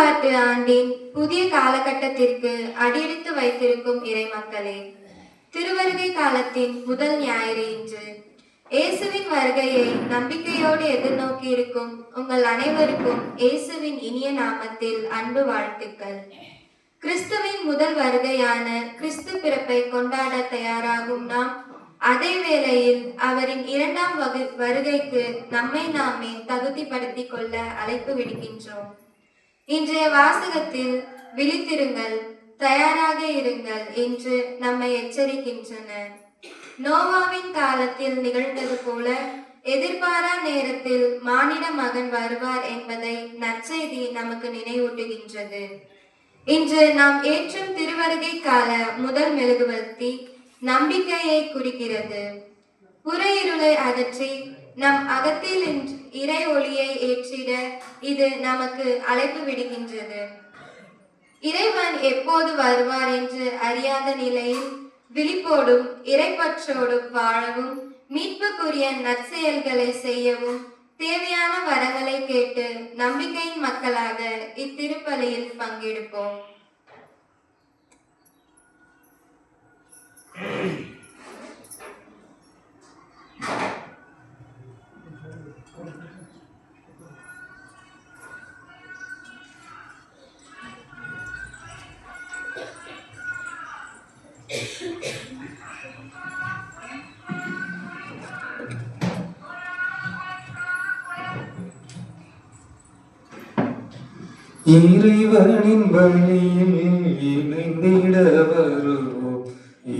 திருப்பாட்டு ஆண்டின் புதிய காலகட்டத்திற்கு அடியெடுத்து வைத்திருக்கும் இறைமக்களே, திருவருகை காலத்தின் முதல் ஞாயிறு இன்று. இயேசுவின் வருகையை நம்பிக்கையோடு எதிர்நோக்கி இருக்கும் உங்கள் அனைவருக்கும் இயேசுவின் இனிய நாமத்தில் அன்பு வாழ்த்துக்கள். கிறிஸ்துவின் முதல் வருகையான கிறிஸ்து பிறப்பை கொண்டாட தயாராகும் நாம் அதே வேளையில் அவரின் இரண்டாம் வருகைக்கு நம்மை நாமே தகுதிப்படுத்திக் கொள்ள அழைப்பு விடுக்கின்றோம். இன்றைய வாசகத்தில் விழித்திருங்கள், தயாராக இருங்கள் என்று நம்மை எச்சரிக்கின்றன. நோவாவின் காலத்தில் நிகழ்ந்தது போல எதிர்பாரா நேரத்தில் மானிட மகன் வருவார் என்பதை நற்செய்தி நமக்கு நினைவூட்டுகின்றது. இன்று நாம் ஏற்றும் திருவருகை கால முதல் மெழுகுவர்த்தி நம்பிக்கையை குறிக்கிறது. புற இருளை அகற்றி நம் அகத்தில் இறை ஒளியை ஏற்றிட இது நமக்கு அழைப்பு விடுகின்றது. இறைவன் எப்போது வருவார் என்று அறியாத நிலையில் விழிப்போடும் இறைப்பற்றோடும் வாழவும், மீட்புக்குரிய நற்செயல்களை செய்யவும் தேவையான வரங்களை கேட்டு நம்பிக்கையின் மக்களாக இத்திருப்பலியில் பங்கெடுப்போம். இறைவனின் வழியில் இணைந்திட வருவோம்.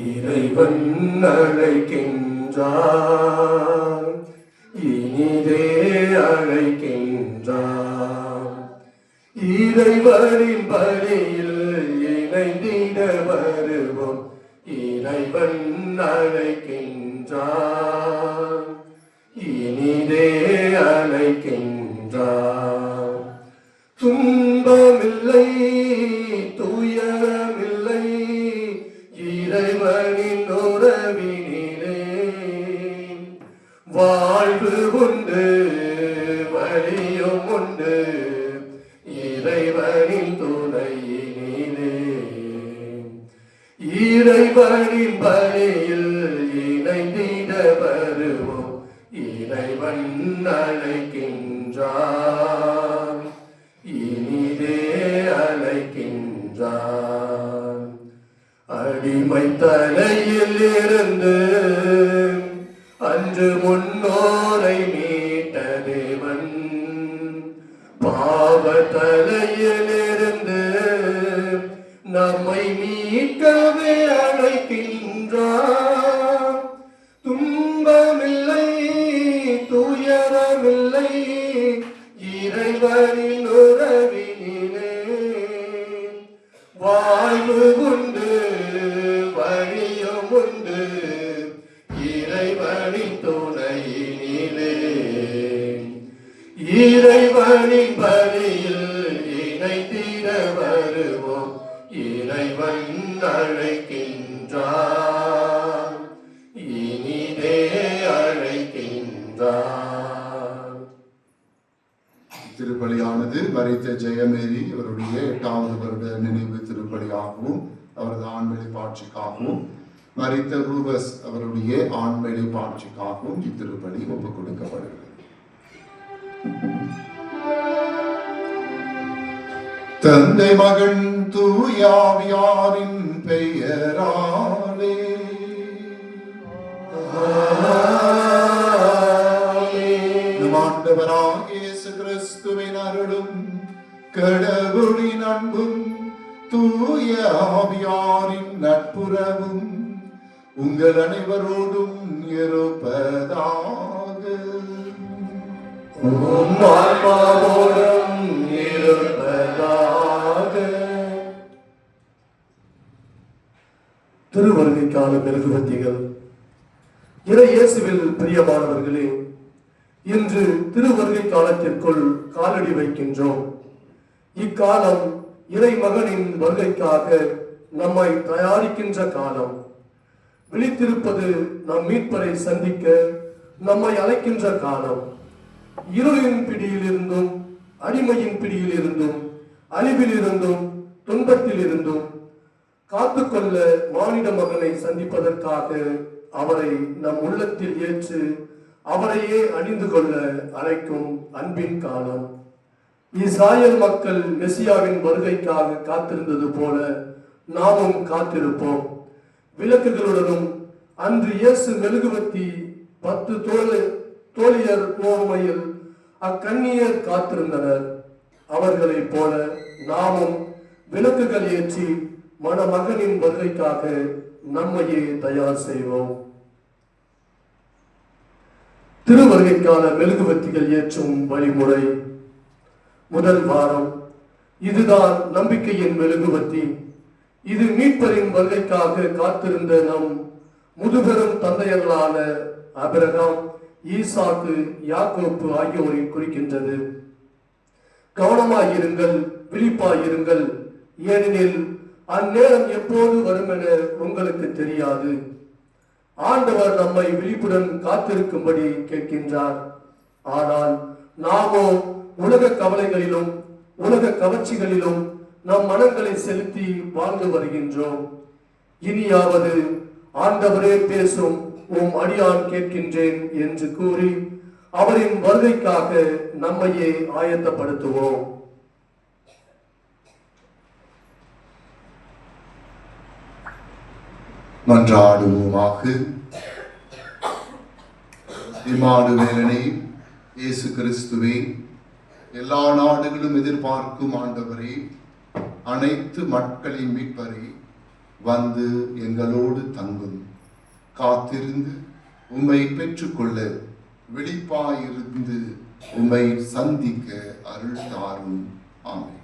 இறைவன் அழைக்கின்றார், இனிதே அழைக்கின்றார். இறைவனின் வழியில் இணைந்திட வருவோம். இறைவன் அழைக்கின்றார், இனிதே அழைக்கின்றார். துன்பமில்லை, துயரமில்லை, இறைவனின் உறவினிலே வாழ்வு உண்டு, வழியும் உண்டு, இறைவனின் துணையினிலே. இறைவனின் பணியில் இணைந்திட வருவோம். இறைவன் அழைக்கின்றார், இனிதே அழைக்கின்றார். அடிமை தலையில் இருந்து அன்று முன்னோரை மீட்ட தேவன், பாவ தலையில் இருந்து நம்மை மீட்கவே அழைக்கின்றார். துன்பமில்லை, துயரமில்லை, இறைவனின் உறவினிலே வாழ்வு உண்டு, வழியும் உண்டு, இறைவனின் துணையினிலே. இறைவனின் பணியில் இணைந்திட வருவோம். இறைவன் அழைக்கின்றார், இனிதே அழைக்கின்றார். திருப்பலியானது மரித்த ஜெயமேரி அவருடைய 8வது வருட நினைவு திருப்பலியாகவும், அவரது ஆண்மேலை பாட்சிக்காகவும், மரித்த ரூபஸ் அவருடைய ஆண்மேலை பாட்சிக்காகவும் இத்திருப்பலி ஒப்புக் கொடுக்கப்படுகிறது. தந்தை மகன் தூயாவியாரின் பெயராலே ஆண்டவராகிய இயேசு கிறிஸ்துவின் அருளும் கடவுளின் அன்பும் தூய ஆவியாரின் நட்புறவும் உங்கள் அனைவரோடும் இருப்பதாக. திருவருகைக்கான மெழுகுவர்த்திகள். இறை இயேசுவில் பிரியமானவர்களே, இன்று திருவருகை காலத்திற்குள் காலடி வைக்கின்றோம். இக்காலம் இறை மகனின் வருகைக்காக நம்மை தயாரிக்கின்ற காலம். விழித்திருப்பது நம் மீட்பரை சந்திக்க நம்மை அழைக்கின்ற காலம். இருளின் பிடியில் இருந்தும் அடிமையின் பிடியில் இருந்தும் அழிவிலிருந்தும் துன்பத்திலிருந்தும் காத்துக்கொள்ள மானிட மகனை சந்திப்பதற்காக அவரை நம் உள்ளத்தில் ஏற்று அவரையே அணிந்து கொள்ள அழைக்கும் அன்பின் காலம். இஸ்ராயல் மக்கள் மெசியாவின் வருகைக்காக காத்திருந்தது போல நாமும் காத்திருப்போம். விளக்குகளுடனும் அன்று இயேசு மெழுகுவர்த்தி 10 தோழியர் ஓமையில் அக்கன்னியர் காத்திருந்தனர். அவர்களைப் போல நாமும் விளக்குகள் ஏற்றி மணமகனின் வருகைக்காக நம்மையே தயார் செய்வோம். திருவருகைக்கான மெழுகுவர்த்திகள் ஏற்றும் வழிமுறை. முதல் வாரம். இதுதான் நம்பிக்கையின் மெழுகுவர்த்தி. இது மீட்பரின் வருகைக்காக காத்திருந்த நம் முதுபெரும் தந்தையர்களான ஆபிரகாம், ஈசாக்கு, யாக்கோப்பு ஆகியோரை குறிக்கின்றது. கவனமாயிருங்கள், விழிப்பாயிருங்கள், ஏனெனில் அந்நேரம் எப்போது வரும் என உங்களுக்கு தெரியாது. ஆண்டவர் நம்மை விழிப்புடன் காத்திருக்கும்படி கேட்கின்றார். ஆனால் நாமோ உலக கவலைகளிலும் உலக கவர்ச்சிகளிலும் நம் மனங்களை செலுத்தி வாழ்ந்து வருகின்றோம். இனியாவது ஆண்டவரே பேசும், உம் அடியான் கேட்கின்றேன் என்று கூறி அவரின் வருகைக்காக நம்மையே ஆயத்தப்படுத்துவோம். மன்றாடுவோமாக. இம்மானுவேலனே, இயேசு கிறிஸ்துவே, எல்லா நாடுகளும் எதிர்பார்க்கும் ஆண்டவரே, அனைத்து மக்களின் மீட்பரே, வந்து எங்களோடு தங்கும். காத்திருந்து உம்மை பெற்றுக்கொள்ள விழிப்பாயிருந்து உம்மை சந்திக்க அருள் தாரும். ஆமென்.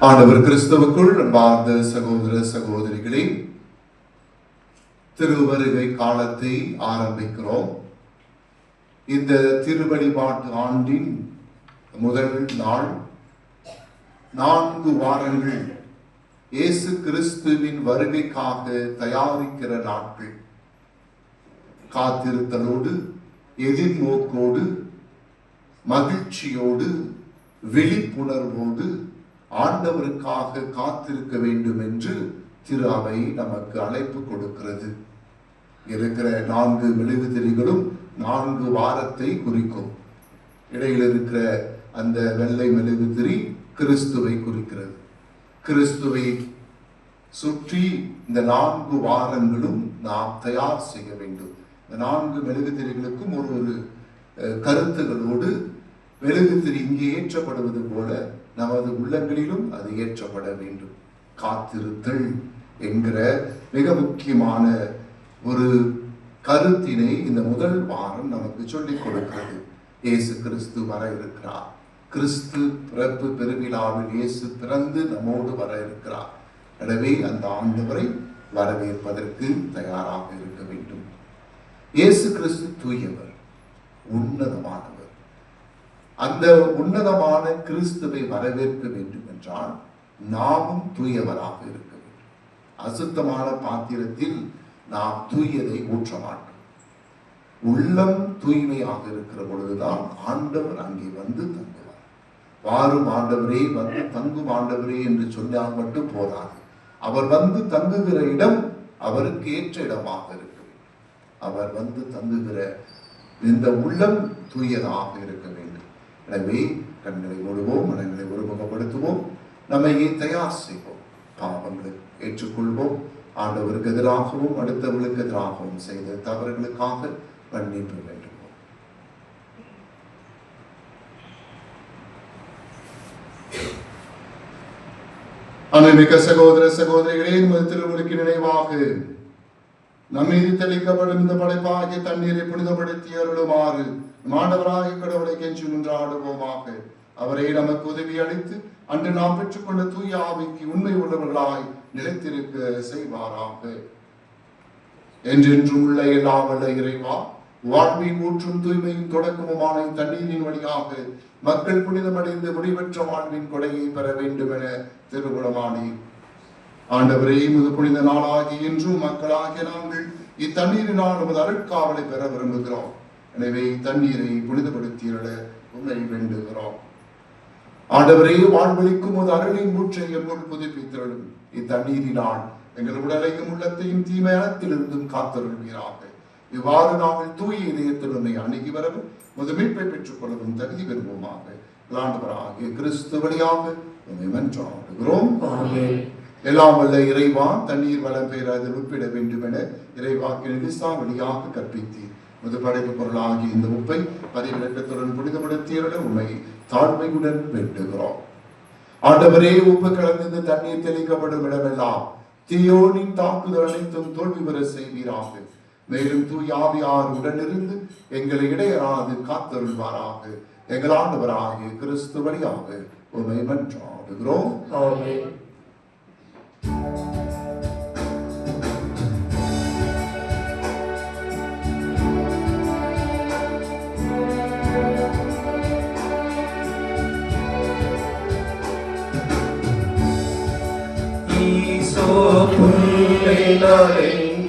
ஆண்டவர் கிறிஸ்துவுக்குள் அன்பார்ந்த சகோதர சகோதரிகளே, திருவருகை காலத்தை ஆரம்பிக்கிறோம். இந்த திருவழிபாட்டு ஆண்டின் முதல் நாள். 4 வாரங்கள் இயேசு கிறிஸ்துவின் வருகைக்காக தயாரிக்கிற நாட்கள். காத்திருத்தலோடு, எதிர்நோக்கோடு, மகிழ்ச்சியோடு, விழிப்புணர்வோடு ஆண்டவருக்காக காத்திருக்க வேண்டும் என்று திரு அவை நமக்கு அழைப்பு கொடுக்கிறது. இருக்கிற 4 மெழுகுதிரிகளும் 4 வாரத்தை குறிக்கும். இடையில் இருக்கிற அந்த வெள்ளை மெழுகுதிரி கிறிஸ்துவை குறிக்கிறது. கிறிஸ்துவை சுற்றி இந்த 4 வாரங்களும் நாம் தயார் செய்ய வேண்டும். இந்த 4 மெழுகுதிரிகளுக்கும் ஒரு கருத்துகளோடு மெழுகுதிரி இங்கே ஏற்றப்படுவது போல நமது உள்ளங்களிலும் அது ஏற்றப்பட வேண்டும். காத்திருத்தல் என்கிற மிக முக்கியமான ஒரு கருத்தினை இந்த முதல் வாரம் நமக்கு சொல்லிக் கொடுக்கிறது. இயேசு கிறிஸ்து வர இருக்கிறார். கிறிஸ்து பிறப்பு பெருவிழாவில் இயேசு பிறந்து நம்மோடு வர இருக்கிறார். எனவே அந்த ஆண்டவரை வரவேற்பதற்கு தயாராக இருக்க வேண்டும். இயேசு கிறிஸ்து தூயவர், உன்னதமானவர். அந்த உன்னதமான கிறிஸ்துவை வரவேற்க வேண்டும் என்றால் நாமும் தூயவராக இருக்க வேண்டும். அசுத்தமான பாத்திரத்தில் நாம் தூயதை ஊற்ற மாட்டோம். உள்ளம் தூய்மையாக இருக்கிற பொழுதுதான் ஆண்டவர் அங்கே வந்து தங்குவார். வாரும் ஆண்டவரே, வந்து தங்கும் ஆண்டவரே என்று சொன்னால் மட்டும் போதாது. அவர் வந்து தங்குகிற இடம் அவருக்கு ஏற்ற இடமாக இருக்க வேண்டும். அவர் வந்து தங்குகிற இந்த உள்ளம் தூயதாக இருக்க வேண்டும். எனவே கண்களை மூடுவோம், மனங்களை ஒருமுகப்படுத்துவோம், நம்மையே தயார் செய்வோம், பாவங்களை ஏற்றுக்கொள்வோம். ஆண்டவருக்கு எதிராகவும் அடுத்தவர்களுக்கு எதிராகவும் செய்த தவறுகளுக்காக மன்னிப்பு வேண்டுவோம். அன்புமிக்க சகோதர சகோதரிகளே, நமது திருமுழுக்கு நினைவாக நம்மீது தெளிக்கப்படும் இந்த படைப்பாகிய தண்ணீரை புனிதப்படுத்தி அருளுமாறு ஆண்டவராகிய கடவுளை கெஞ்சி நின்றாடுவோமாக. அவரே நமக்கு உதவி அளித்து அன்று நாம் பெற்றுக்கொண்ட தூய ஆவிக்கு உண்மை உள்ளவர்களாய் நிலைத்திருக்க செய்வாராக. என்றென்றும் உள்ள எல்லாம் வல்ல இறைவா, வாழ்வின் ஊற்றும் தூய்மையும் தொடக்கமுமான தண்ணீரின் வழியாக மக்கள் புனிதமடைந்து முடிவற்ற வாழ்வின் கொடையை பெற வேண்டும் என திருவுளமானீர். ஆண்டவரே, முது புனித நாளாகி இன்றும் மக்களாகிய நாங்கள் இத்தண்ணீரினால் நமது அருட்காவலை பெற விரும்புகிறோம். எனவே இத்தண்ணீரை புனிதப்படுத்தியிட உண்மை வேண்டுகிறோம். ஆண்டவரே, வாழ்வழிக்கும் ஒரு அருளின் ஊற்றை எம்மோடு புதுப்பித்திரளும். இத்தண்ணீரினால் எங்கள் உடலையும் உள்ளத்தையும் தீமையானத்திலிருந்தும் காத்தருள்வீராக. இவ்வாறு நாங்கள் தூய இதயத்திலுமை அணுகி வரவும் முது மீட்பை பெற்றுக் கொள்ளவும் தகுதி பெறுவோமாக. ஆண்டவராகிய கிறிஸ்து வழியாக உம்மை மன்றாடுகிறோம். எல்லாம் வல்ல இறைவா, தண்ணீர் வளம் பெயர் அதில் உட்பிட வேண்டும் என இறைவாக்கின் எலிசா வழியாக கற்பித்தீர். முது படைப்பு பொருளாகி இந்த உப்பை பதிவிலக்கத்துடன் புனிதப்படுத்தியருட உண்மை தாழ்மையுடன் வேண்டுகிறோம். ஆண்டவரே, உப்பு கலந்து இந்த தண்ணீர் தெளிக்கப்படும் இடமெல்லாம் தீயோனின் தாக்குதல் அனைத்தும் தோல்வி பெற செய்வீராக. மேலும் தூய ஆவியார் உடனிருந்து எங்களை இடையராது காத்தருள்வாராக. எங்கள் ஆண்டவராகிய கிறிஸ்து வழியாக உம்மை மன்றாடுகிறோம். ஆமென்.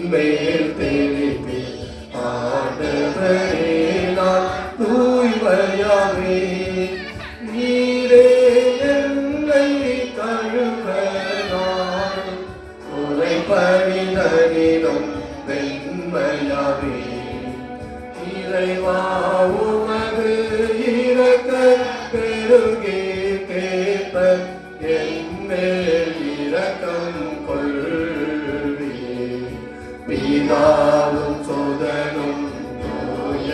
மேல் தெளித்து ஆண்டவரே, நான் தூய்மையாவே நீரே என்னை கழுவ நான் உரைப்பணிதனிலும் வெண்மையாவே. இறைவா, உமது இரக்க பெருகே கேட்ப என்மேல் இரக்கம் பிதாவும் சுதனும் தூய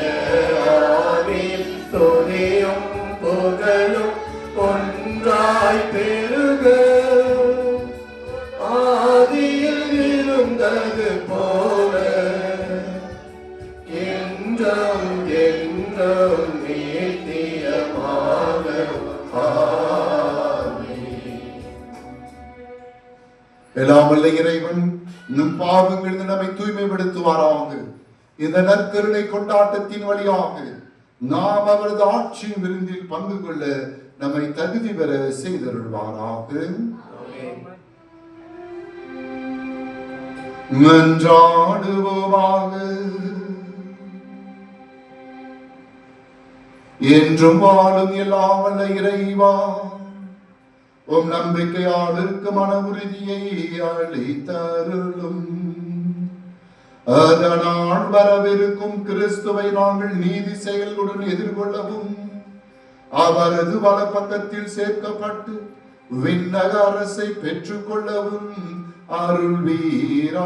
ஆவியும் துதியும் புகழும் ஒன்றாய் பெருக ஆதியில் இருந்தது போல என்றும் என்றும் நித்தியமாக. எல்லாம் வல்ல இறைவன் நம் பாவங்கள் நம்மை தூய்மைப்படுத்துவாராக. இந்த நற்கருணை கொண்டாட்டத்தின் வழியாக நாம் அவரது ஆட்சியின் விருந்தில் பங்கு கொள்ள நம்மை தகுதி பெற செய்தருள்வாராக. மன்றாடுவோமாக. என்றும் வாழும் எல்லாம் வல்ல இறைவா, உம் நம்பிக்கையால் இருக்க மன உறுதியை அளித்தருளும். அதனால் வரவிருக்கும் கிறிஸ்துவை நாங்கள் நீதி செயல்களுடன் எதிர்கொள்ளவும் அவரது வலப்பக்கத்தில் சேர்க்கப்பட்டு விண்ணக அரசை பெற்றுக் கொள்ளவும் அருள்வீராக.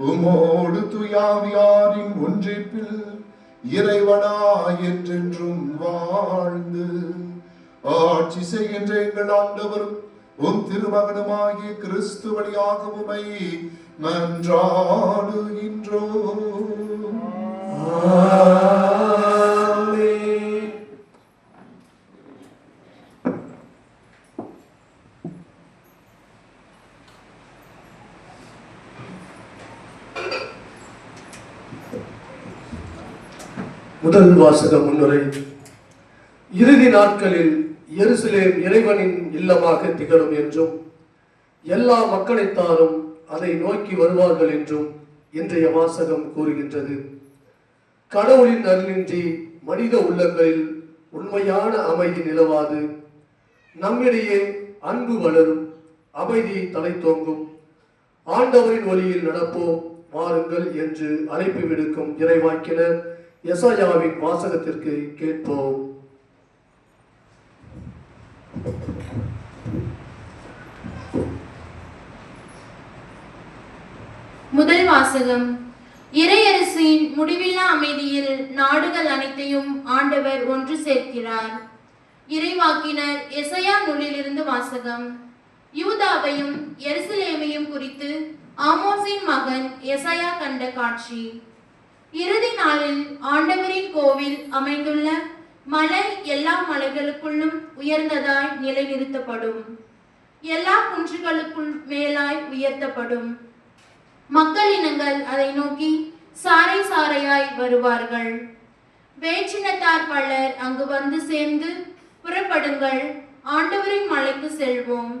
உமோடு துயாவியாரின் ஒன்றிப்பில் இறைவனாய் என்றென்றும் வாழ்ந்து ஆட்சி செய்கின்ற எங்கள் ஆண்டவரும் உம் திருமகனுமாகிய கிறிஸ்து வழியாக உம்மை மன்றாடுகின்றோம். ஆமென். முதல் வாசக முன்னுரை. இறுதி நாட்களில் எருசலேம் இறைவனின் இல்லமாக திகழும் என்றும் எல்லா மக்களைத்தாரும் அதை நோக்கி வருவார்கள் என்றும் இன்றைய வாசகம் கூறுகின்றது. கடவுளின் அருளின்றி மனித உள்ளங்களில் உண்மையான அமைதி நிலவாது. நம்மிடையே அன்பு வளரும், அமைதி தலை தோங்கும். ஆண்டவரின் ஒளியில் நடப்போம் வாருங்கள் என்று அழைப்பு விடுக்கும் இறைவாக்கினர் எசாயாவின் வாசகத்திற்கு கேட்போம். முதல் வாசகம். இறையரசின் முடிவில்லா அமைதியில் நாடுகள் அனைத்தையும் ஆண்டவர் ஒன்று சேர்க்கிறார். இறைவாக்கினர் எசையா நூலிலிருந்து வாசகம். யூதாவையும் எருசலேமையும் குறித்து ஆமோஸின் மகன் எசையா கண்ட காட்சி. இறுதி நாளில் ஆண்டவரின் கோவில் அமைந்துள்ள மலை எல்லா மலைகளுக்குள்ளும் உயர்ந்ததாய் நிலைநிறுத்தப்படும். எல்லா குன்றுகளுக்குள் மேலாய் உயர்த்தப்படும். மக்கள் இனங்கள் அதை நோக்கி சாறை சாறையாய் வருவார்கள். வேற்றினத்தார் பலர் அங்கு வந்து சேர்ந்து, புறப்படுங்கள், ஆண்டவரின் மலைக்கு செல்வோம்,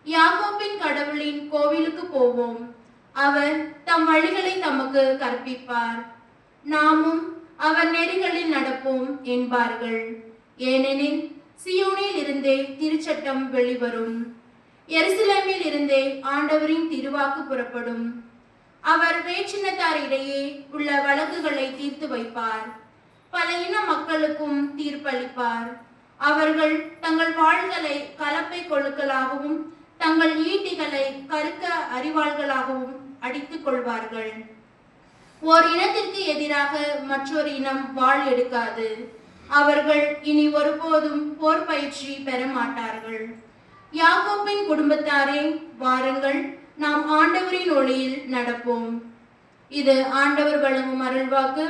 யாக்கோபின் கடவுளின் கோவிலுக்கு போவோம், அவர் தம் வழிகளை தமக்கு கற்பிப்பார், நாமும் அவர் நெறிகளில் நடப்போம் என்பார்கள். ஏனெனில் சியோனில் இருந்தே திருச்சட்டம் வெளிவரும், எருசலேமில் இருந்தே ஆண்டவரின் திருவாக்கு புறப்படும். அவர் வேற்றினத்தாரிடையே உள்ள வழக்குகளை தீர்த்து வைப்பார், பல இன மக்களுக்கும் தீர்ப்பளிப்பார். அவர்கள் தங்கள் வாள்களை கலப்பை கொழுக்களாகவும் தங்கள் ஈட்டிகளை கருக்க அறிவாள்களாகவும் அடித்துக் கொள்வார்கள். ஓர் இனத்திற்கு எதிராக மற்றொரு இனம் வாள் எடுக்காது. அவர்கள் இனி ஒருபோதும் போர் பயிற்சி பெற மாட்டார்கள். யாக்கோபின் குடும்பத்தாரே, வாருங்கள், நாம் ஆண்டவரின் ஒளியில் நடப்போம். இது ஆண்டவர் வழங்கும் அருள்வாக்கு.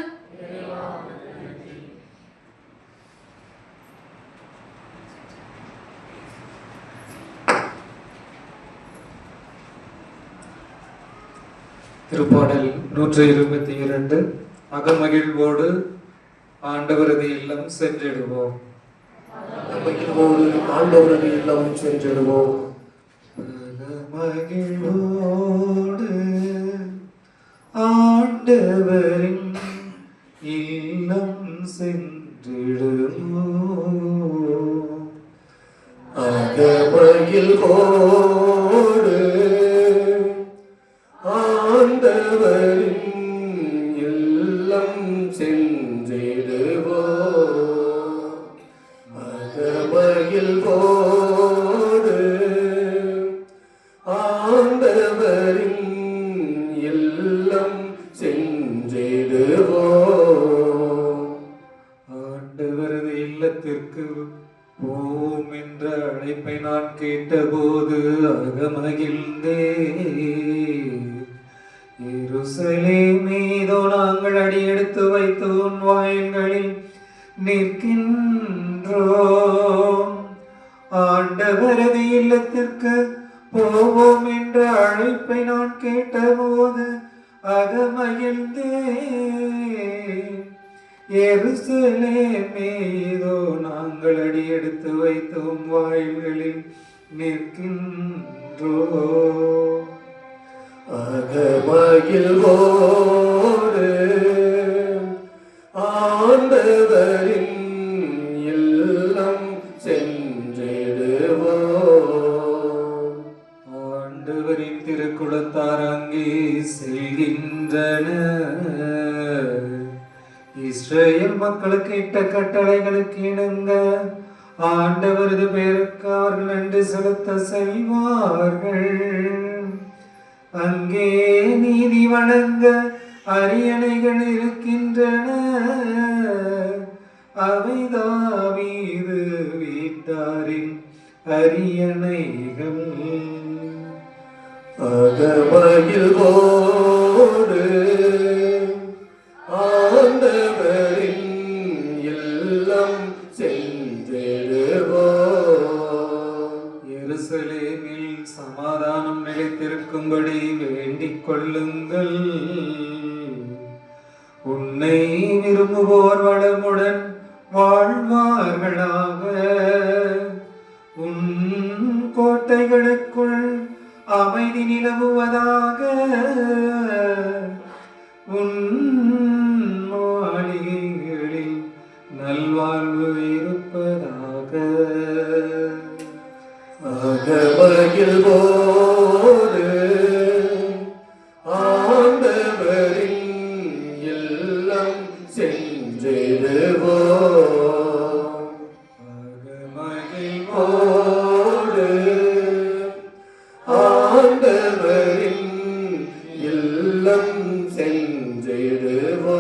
திருப்பாடல் 122. அகமகிழ்வோடு ஆண்டவரது இல்லம் சென்றிடுவோம். மகிழ்வோடு ஆண்டவரது இல்லம் சென்றிடுவோம். மகிழ்வோடு ஆண்டவரின் இல்லம் சென்றிடுவோம். அகமகிழ்வோடு ஆண்டவரின் இல்லம் சென்றிடுவோம். அகமகிழ்வோடு ஆண்டவரின் இல்லம் சென்றிடுவோம். ஆண்டவரது இல்லத்திற்கு போம் என்ற அழைப்பை நான் கேட்டபோது அகமகிழ்ந்தே. எருசலேமே, இதோ நாங்கள் அடியெடுத்து வைத்து உன் வாயில்களில் நிற்கின்றோம். ஆண்டவரது இல்லத்திற்கு போவோம் என்ற அழைப்பை நான் கேட்டபோது அகமகிழ்ந்தே. எருசலேமே, இதோ நாங்கள் அடியெடுத்து வைத்து உன் வாயில்களில் நிற்கின்றோம். அகமகிழ்வோடு ஆண்டவரின் இல்லம் சென்றிடுவோம். ஆண்டவரின் திருக்குலத்தார் அங்கே செல்கின்றனர். இஸ்ரேல் மக்களுக்கு இட்ட கட்டளைகளுக்கு இணங்க ஆண்டவரது பெயருக்கு அவர்கள் நன்றி செலுத்த செல்வார்கள். அங்கே நீதி வழங்க அரியணைகள் இருக்கின்றன. அவை தாவீது வீட்டாரின் அரியணைகள். அகமகிழ்வோடு ஆண்டவரின் இல்லம் சென்றிடுவோம். எருசலேமில் சமாதானம் நிலைத்திருக்கும்படி வேண்டிக் கொள்ளுங்கள். உன்னை விரும்புவோர் வளமுடன் வாழ்வார்களாக. உன் கோட்டைகளுக்குள் அமைதி நிலவுவதாக. உன் மாளிகைகளில் நல்வாழ்வு இருப்பதாக. அகமகிழ்வோடு ஆண்டவரின் இல்லம் சென்றிடுவோம். அகமகிழ்வோடு ஆண்டவரின் இல்லம் சென்றிடுவோம்.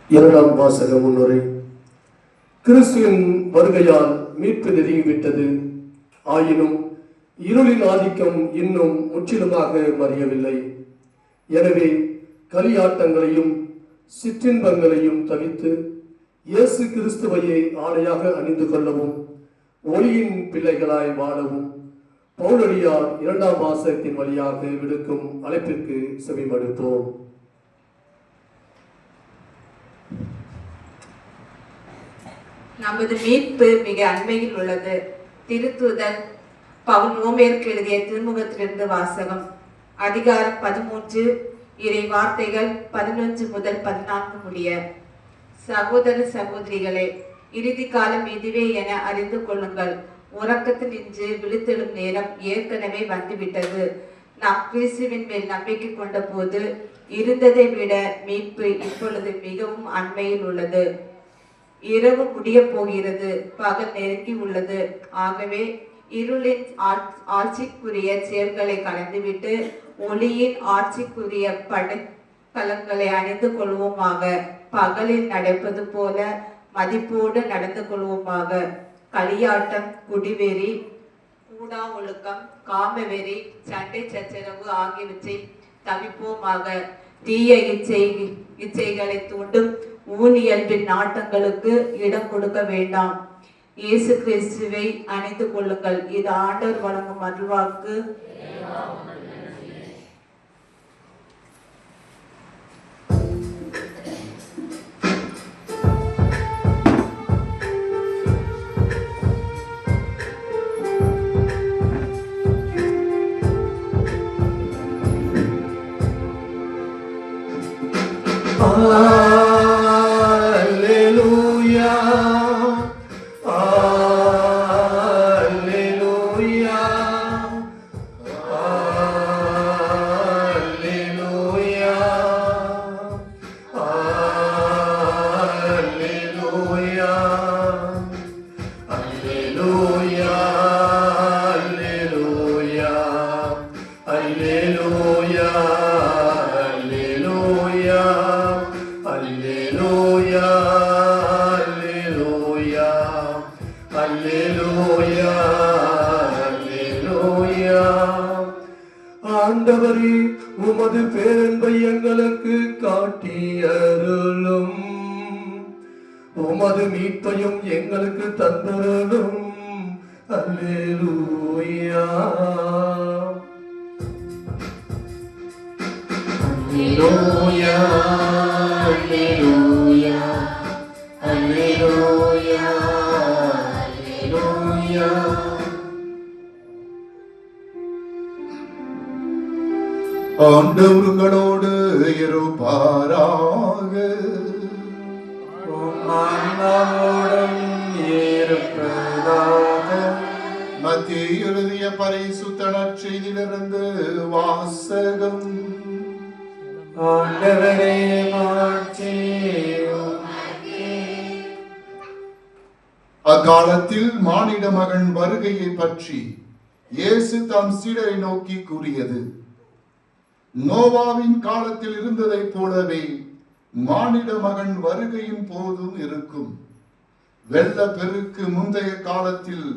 இரண்டாம் வாசக முன்னுரை. கிறிஸ்துவின் வருகையால் மீட்பு நெருங்கிவிட்டது. ஆயினும் இருளின் ஆதிக்கம் இன்னும் முற்றிலுமாக மறையவில்லை. எனவே களியாட்டங்களையும் சிற்றின்பங்களையும் தவிர்த்து இயேசு கிறிஸ்துவையை ஆடையாக அணிந்து கொள்ளவும் ஒளியின் பிள்ளைகளாய் வாழவும் பவுலடியார் 2ஆம் வாசகத்தின் வழியாக விடுக்கும் அழைப்பிற்கு செவிமடுப்போம். நமது மீட்பு மிக அண்மையில் உள்ளது. திருத்தூதர் பவுல் ரோமேற்கு எழுதிய திருமுகத்திலிருந்து வாசகம். அதிகாரம் 13, இறை வார்த்தைகள் 11 முதல் 14 முடிய. சகோதர சகோதரிகளே, இறுதி காலம் இதுவே என அறிந்து கொள்ளுங்கள். உறக்கத்தில் நின்று விழித்தெழும் நேரம் ஏற்கனவே வந்துவிட்டது. நாம் கிறிஸ்துவின் மேல் நம்பிக்கை கொண்ட போது இருந்ததை விட மீட்பு இப்பொழுது மிகவும் அண்மையில் உள்ளது. இரவு முடிய போகிறது, பகல் நெருங்கி உள்ளது. ஆகவே இருளின் ஆட்சிக்குரிய செயல்களை கலந்துவிட்டு ஒளியின் ஆட்சிக்குரிய படைக்கலங்களை அணிந்து கொள்வோமாக. பகலில் நடப்பது போல மதிப்போடு நடந்து கொள்வோமாக. களியாட்டம், குடிவெறி, கூடா ஒழுக்கம், காமவெறி, சண்டை சச்சரவு ஆகியவற்றை தவிப்போமாக. தீய இச்சைகளை தூண்டும் ஊனியல்பின் நாட்டங்களுக்கு இடம் கொடுக்க வேண்டாம். இயேசு கிறிஸ்துவை அணிந்து கொள்ளுங்கள். இது ஆண்டவர் வழங்கும் அருள்வாக்கு. Alleluia, Alleluia, Alleluia, Alleluia, Alleluia, Alleluia, Alleluia. ஆண்டவரே, உமது பேரன்பை எங்களுக்கு காட்டியருளும். உமது மீட்பையும் எங்களுக்கு தந்தருளும். அல்லேலூயா, அல்லேலூயா, அல்லேலூயா, அல்லேலூயா, அல்லேலூயா. ஆண்டவர்களோடு இருப்பாராக. மத்திய எழுதிய பரிசுத்த நற்செய்தியிலிருந்து வாசகம். ஆண்டவரே மாட்சி. அக்காலத்தில் மானிட மகன் வருகையை பற்றி இயேசு தம் சீடரை நோக்கி கூறியது: நோவாவின் காலத்தில் இருந்ததை போலவே மானிட மகன் வருகையின் போதும் இருக்கும். வெள்ள பெருக்கு முந்தைய காலத்தில்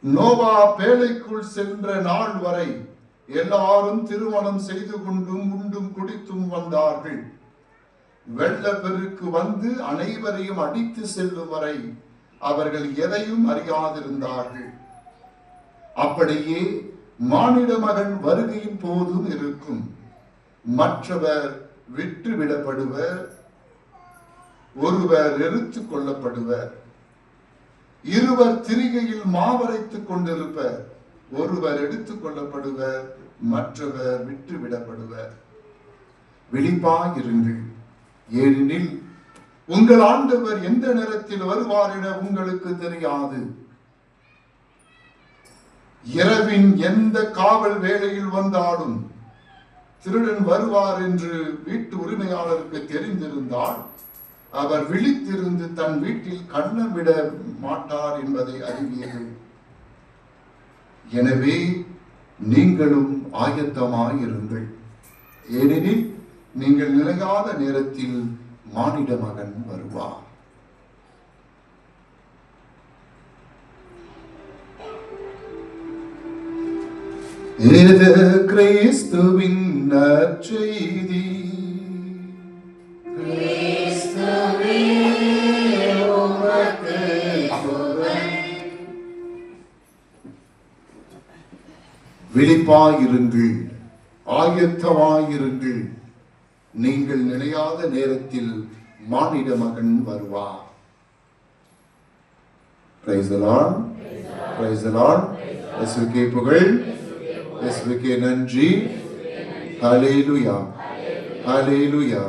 நோவா பேழைக்குள் சென்ற நாள் வரை எல்லாரும் திருமணம் செய்து கொண்டும் உண்டும் குடித்தும் வந்தார்கள். வெள்ள பெருக்கு வந்து அனைவரையும் அடித்து செல்லும் வரை அவர்கள் எதையும் அறியாதிருந்தார்கள். அப்படியே மானிட மகன் வருகையின் போதும் இருக்கும். மற்றவர் விட்டுவிடப்படுவர், ஒருவர் எரித்துக் கொள்ளப்படுவர். இருவர் திரிகையில் மாவரைத்துக் கொண்டிருப்பர், ஒருவர் எடுத்துக் கொள்ளப்படுவர், மற்றவர் விட்டுவிடப்படுவர். விழிப்பாயிருங்கள், ஏனெனில் உங்கள் ஆண்டவர் எந்த நேரத்தில் வருவார் என உங்களுக்கு தெரியாது. இரவின் எந்த காவல் வேளையில் வந்தாலும் திருடன் வருவார் என்று வீட்டு உரிமையாளருக்கு தெரிந்திருந்தால் அவர் விழித்திருந்து தன் வீட்டில் கண்ணமிட மாட்டார் என்பதை அறிவீர்கள். எனவே நீங்களும் ஆயத்தமாயிருங்கள், ஏனெனில் நீங்கள் நிலையாத நேரத்தில் மானிட மகன் வருவார். இது கிறிஸ்துவின் நற்செய்தி. விழிப்பாயிருங்கள், ஆயத்தமாயிருங்கள், நீங்கள் நினையாத நேரத்தில் மானிட மகன் வருவார். Praise the Lord. Praise the Lord. இயேசுவுக்கே புகழ், இயேசுவுக்கே நன்றி. ஹல்லேலூயா, ஹல்லேலூயா.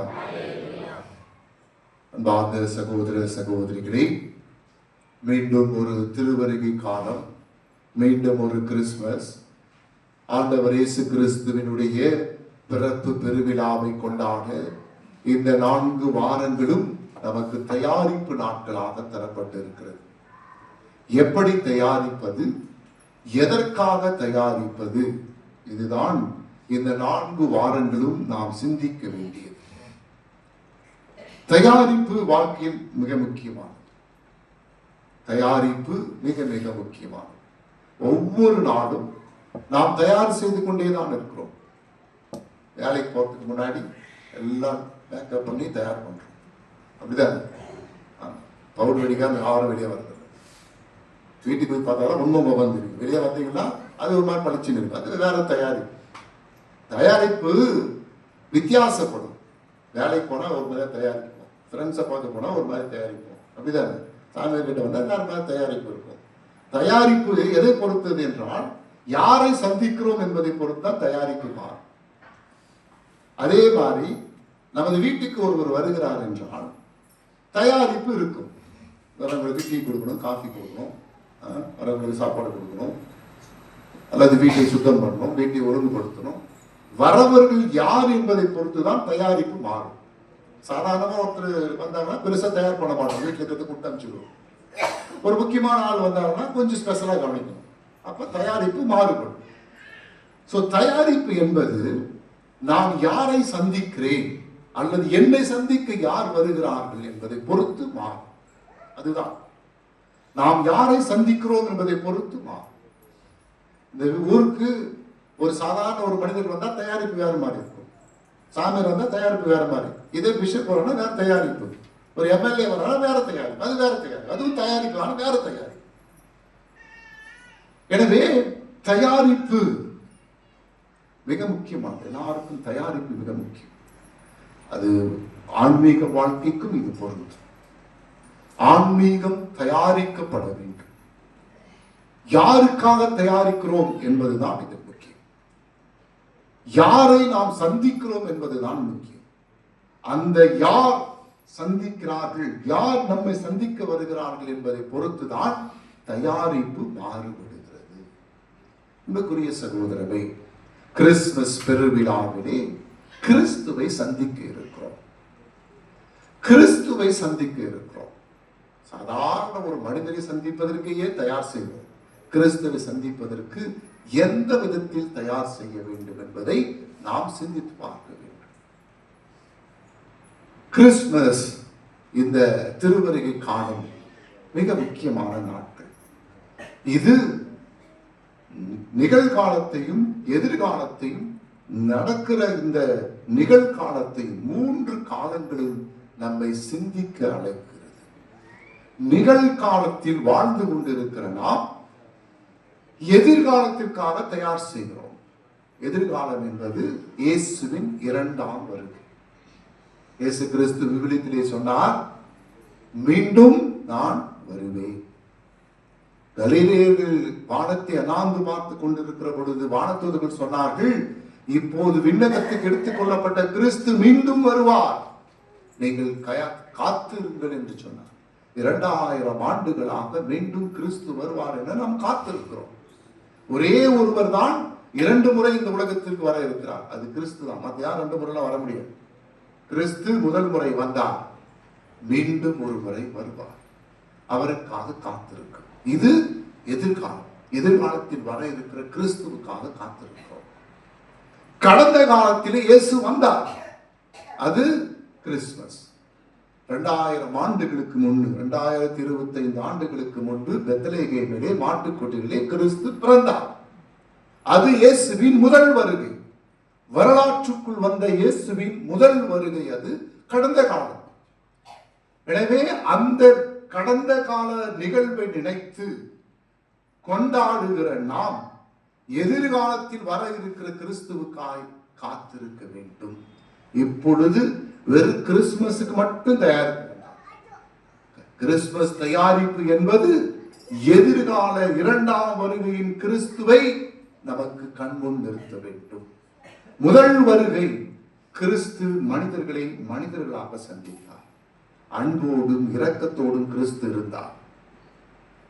அன்பார்ந்த சகோதர சகோதரிகளே, மீண்டும் ஒரு திருவருகை காலம், மீண்டும் ஒரு கிறிஸ்துமஸ். ஆண்டவர் இயேசு கிறிஸ்துவினுடைய பிறப்பு பெருவிழாவை கொண்டாட இந்த 4 வாரங்களும் நமக்கு தயாரிப்பு நாட்களாக தரப்பட்டிருக்கிறது. எப்படி தயாரிப்பது, எதற்காக தயாரிப்பது, இதுதான் இந்த 4 வாரங்களும் நாம் சிந்திக்க வேண்டியது. தயாரிப்பு வாழ்க்கையில் மிக முக்கியமானது. தயாரிப்பு மிக மிக முக்கியமானது. ஒவ்வொரு நாளும் நாம் தயார் செய்து கொண்டேதான் இருக்கிறோம். வேலைக்கு போறதுக்கு முன்னாடி எல்லாம் மேக்கப் பண்ணி தயார் பண்றோம், அப்படிதான். பவுடர் வெடிக்காம யாரும் வெளியே வருது. வீட்டுக்கு போய் பார்த்தாலும் ரொம்ப முகம் தெரியும். வெளியே பார்த்தீங்கன்னா அது ஒரு மாதிரி பளிச்சுன்னு இருக்கும். அது வேற தயாரிப்பு. தயாரிப்பு வித்தியாசப்படும். வேலைக்கு போனா ஒரு மாதிரி தயாரிப்போம், ஃப்ரெண்ட்ஸை பார்க்க போனா ஒரு மாதிரி தயாரிப்போம், அப்படிதான். சாமியார் கிட்ட வந்தா வேற மாதிரி தயாரிப்பு இருக்கும். தயாரிப்பு எதை பொறுத்தது என்றால் யாரை சந்திக்கிறோம் என்பதை பொறுத்தான் தயாரிப்பு மாறும். அதே மாதிரி நமது வீட்டுக்கு ஒருவர் வருகிறார் என்றால் தயாரிப்பு இருக்கும். வரவங்களுக்கு டீ கொடுக்கணும், காஃபி கொடுக்கணும், வரவங்களுக்கு சாப்பாடு கொடுக்கணும், அல்லது வீட்டை சுத்தம் பண்ணணும், வீட்டை ஒழுங்குபடுத்தணும். வரவர்கள் யார் என்பதை பொறுத்துதான் தயாரிப்பு மாறும். சாதாரணமா ஒருத்தர் வந்தாங்கன்னா பெருசா தயார் பண்ண மாட்டோம், வீட்டில் இருக்கிறது கொடுத்து அனுப்பிச்சுடுவோம். ஒரு முக்கியமான ஆள் வந்தாங்கன்னா கொஞ்சம் ஸ்பெஷலா கவனிக்கணும். அப்ப தயாரிப்பு மாறுபடும். சோ தயாரிப்பு என்பது நான் யாரை சந்திக்கிறேன் அல்லது என்னை சந்திக்க யார் வருகிறார்கள் என்பதை பொறுத்து மாறும். அதுதான் நாம் யாரை சந்திக்கிறோம் என்பதை பொறுத்து மாறும். இந்த ஊருக்கு ஒரு சாதாரண ஒரு மனிதர் வந்தா தயாரிப்பு வேற மாதிரி இருக்கும். சாமியார் வந்தா தயாரிப்பு வேற மாதிரி. இதே பிஷப் வரணும் வேற தயாரிப்பு. ஒரு எம்எல்ஏ வரணும் வேற தயாரிப்பு, அது வேற தயாரிப்பு, அதுவும் தயாரிப்பு வேற தயாரிப்பு. எனவே தயாரிப்பு மிக முக்கியமானது. எல்லாருக்கும் தயாரிப்பு மிக முக்கியம். அது ஆன்மீக வாழ்க்கைக்கும் இது பொருந்தும். ஆன்மீகம் தயாரிக்கப்பட வேண்டும். யாருக்காக தயாரிக்கிறோம் என்பதுதான் இது முக்கியம். யாரை நாம் சந்திக்கிறோம் என்பதுதான் முக்கியம். அந்த யார் சந்திக்கிறார்கள், யார் நம்மை சந்திக்க வருகிறார்கள் என்பதை பொறுத்துதான் தயாரிப்பு மாறுபடுகிறது. அன்புக்குரிய சகோதரரை, கிறிஸ்துமஸ் பெருவிழாவிலே கிறிஸ்துவை சந்திக்க இருக்கிறோம். கிறிஸ்துவை சந்திக்க இருக்கிறோம். சாதாரண ஒரு மனிதரை சந்திப்பதற்கே தயார் செய்வோம். கிறிஸ்துவை சந்திப்பதற்கு எந்த விதத்தில் தயார் செய்ய வேண்டும் என்பதை நாம் சிந்தித்து பார்க்க வேண்டும். கிறிஸ்துமஸ், இந்த திருவருகை காலம் மிக முக்கியமான நாட்கள். இது நிகழ்காலத்தையும் எதிர்காலத்தையும் நடக்கிற இந்த நிகழ்காலத்தை 3 காலங்களில் நம்மை சிந்திக்க அழைக்கிறது. நிகழ்காலத்தில் வாழ்ந்து கொண்டிருக்கிற நாம் எதிர்காலத்திற்காக தயார் செய்கிறோம். எதிர்காலம் என்பது இயேசுவின் 2ஆம் வருகை. இயேசு கிறிஸ்து விவிலியத்திலே சொன்னார், மீண்டும் நான் வருவேன். கலிலேயர்கள் வானத்தை அண்ணாந்து பார்த்து கொண்டிருக்கிற பொழுது வானதூதர்கள் சொன்னார்கள், இப்போது விண்ணகத்துக்கு எடுத்துக் கொள்ளப்பட்ட கிறிஸ்து மீண்டும் வருவார், நீங்கள் காத்திருங்கள் என்று சொன்னார். 2000 ஆண்டுகளாக மீண்டும் கிறிஸ்து வருவார் என நாம் காத்திருக்கிறோம். ஒரே ஒருவர் தான் 2 முறை இந்த உலகத்திற்கு வர இருக்கிறார், அது கிறிஸ்து தான். மற்ற யார் 2 முறைலாம் வர முடியாது. கிறிஸ்து முதல் முறை வந்தார், மீண்டும் ஒரு முறை வருவார். அவருக்காக காத்திருக்கிறோம். இது எதிர்காலம். எதிர்காலத்தில் வர இருக்கிற கிறிஸ்துவுக்காக காத்திருக்கிறோம். கடந்த காலத்திலே இயேசு வந்தார், அது கிறிஸ்துமஸ். 2000 ஆண்டுகளுக்கு முன்பு, 2025 ஆண்டுகளுக்கு முன்பு பெத்லகேமிலே மாட்டுக்கொட்டிலே கிறிஸ்து பிறந்தார். அது இயேசுவின் முதல் வருகை. வரலாற்றுக்குள் வந்த இயேசுவின் முதல் வருகை அது கடந்த காலம். எனவே அந்த கடந்த கால நிகழ்வை நினைத்து கொண்டாடுகிற நாம் எதிர்காலத்தில் வர இருக்கிற கிறிஸ்துவுக்காய் காத்திருக்க வேண்டும். இப்பொழுது வெறும் கிறிஸ்துமஸுக்கு மட்டும் தயாரிக்க வேண்டாம். கிறிஸ்துமஸ் தயாரிப்பு என்பது எதிர்கால இரண்டாம் வருகையின் கிறிஸ்துவை நமக்கு கண்முன் நிறுத்த வேண்டும். முதல் வருகை கிறிஸ்து மனிதர்களை மனிதர்களாக சந்தித்தார். அன்போடும் இரக்கத்தோடும் கிறிஸ்து இருந்தார்.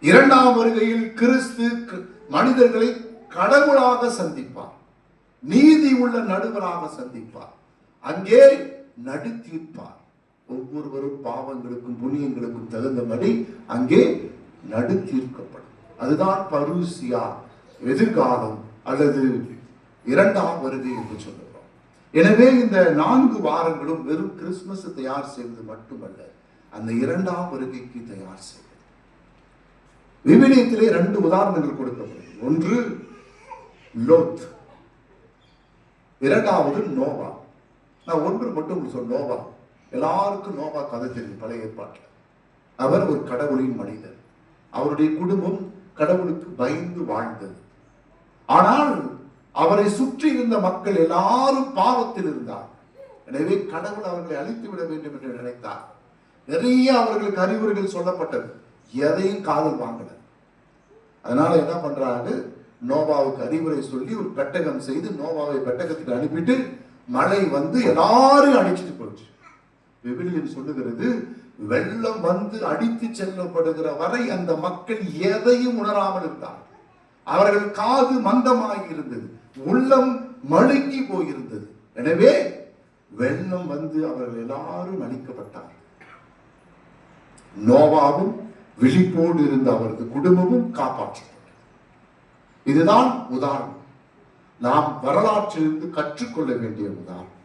இரண்டாம் வருகையில் கிறிஸ்து மனிதர்களை கடவுளாக சந்திப்பார். நீதி உள்ள நடுவராக சந்திப்பார். அங்கே நடுத்தீர்ப்பார். ஒவ்வொருவரும் பாவங்களுக்கும் புண்ணியங்களுக்கும் தகுந்தபடி அங்கே நடுத்தீர்க்கப்படும். அதுதான் பரூசியா, எதிர்காலம் அல்லது இரண்டாம் வருகை என்று சொல்லுகிறோம். எனவே இந்த 4 வாரங்களும் வெறும் கிறிஸ்துமஸ் தயார் செய்வது மட்டுமல்ல, அந்த இரண்டாம் வருகைக்கு தயார் செய்வது. விவிலியத்திலே 2 உதாரணங்கள் கொடுக்கப்படுகிறது. ஒன்று லோத், இரண்டாவது நோவா. நான் ஒன்று மட்டும் சொல்ல, நோவா. எல்லாருக்கும் நோவா கதை தெரியும் பழைய ஏற்பாட்டில். அவர் ஒரு கடவுளின் மனிதர். அவருடைய குடும்பம் கடவுளுக்கு பயந்து வாழ்ந்தது. ஆனால் அவரை சுற்றி இருந்த மக்கள் எல்லாரும் பாவத்தில் இருந்தார். எனவே கடவுள் அவர்களை அழித்து விட வேண்டும் என்று நினைத்தார். நிறைய அவர்களுக்கு அறிவுரைகள் சொல்லப்பட்டது, எதையும் காதல் வாங்கல. அதனால என்ன பண்றாங்க, நோவாவுக்கு அறிவுரை சொல்லி ஒரு பெட்டகம் செய்து நோவாவை பெட்டகத்துக்கு அனுப்பிட்டு மழை வந்து எல்லாரும் அடிச்சுட்டு போச்சு. விவிலியம் சொல்லுகிறது, வெள்ளம் வந்து அடித்து செல்லப்படுகிற வரை அந்த மக்கள் எதையும் உணராமல் இருந்தார். அவர்கள் காது மந்தமாகி இருந்தது, உள்ளம் மழுங்கி போயிருந்தது. எனவே வெள்ளம் வந்து அவர்கள் எல்லாரும் அழிக்கப்பட்டார். நோவாவும் விழிப்போடு இருந்த அவரது குடும்பமும் காப்பாற்றப்பட்டது. இதுதான் உதாரணம், நாம் வரலாற்றிலிருந்து கற்றுக்கொள்ள வேண்டிய உதாரணம்.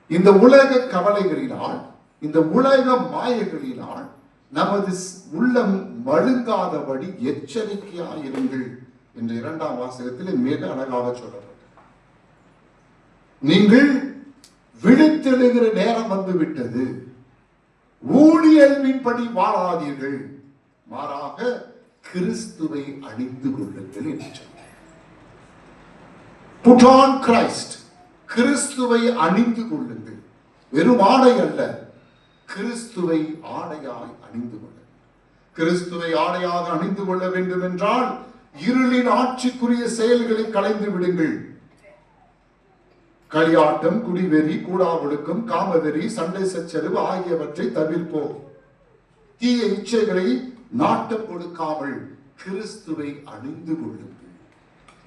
இந்த உலக கவலைகளினால், இந்த உலக மாயைகளினால் நமது உள்ளம் மழுங்காதபடி எச்சரிக்கையாயிருங்கள் என்று 2ஆம் வாசகத்தில் மிக அழகாக சொல்லப்பட்டது. நீங்கள் விழித்தெழுகிற நேரம் வந்து விட்டது, ஊழியல்வின்படி வாழாதீர்கள், மாறாக கிறிஸ்துவை அணிந்து கொள்ளுங்கள் என்று சொன்னார். Put on Christ, கிறிஸ்துவை அணிந்து கொள்ளுங்கள். வெறும் ஆடை அல்ல, கிறிஸ்துவை ஆடையாய் அணிந்து கொள்ள. கிறிஸ்துவை ஆடையாக அணிந்து கொள்ள வேண்டும் என்றால் இருளின் ஆட்சிக்குரிய செயல்களை களைந்து விடுங்கள். களியாட்டம், குடிவெறி, கூடாவொழுக்கம், காமவெறி, சண்டை சச்சரவு ஆகியவற்றை தவிர்ப்போம். தீய இச்சைகளை நாட்டம் கொடுக்காமல் கிறிஸ்துவை அணிந்து கொள்ளுங்கள்.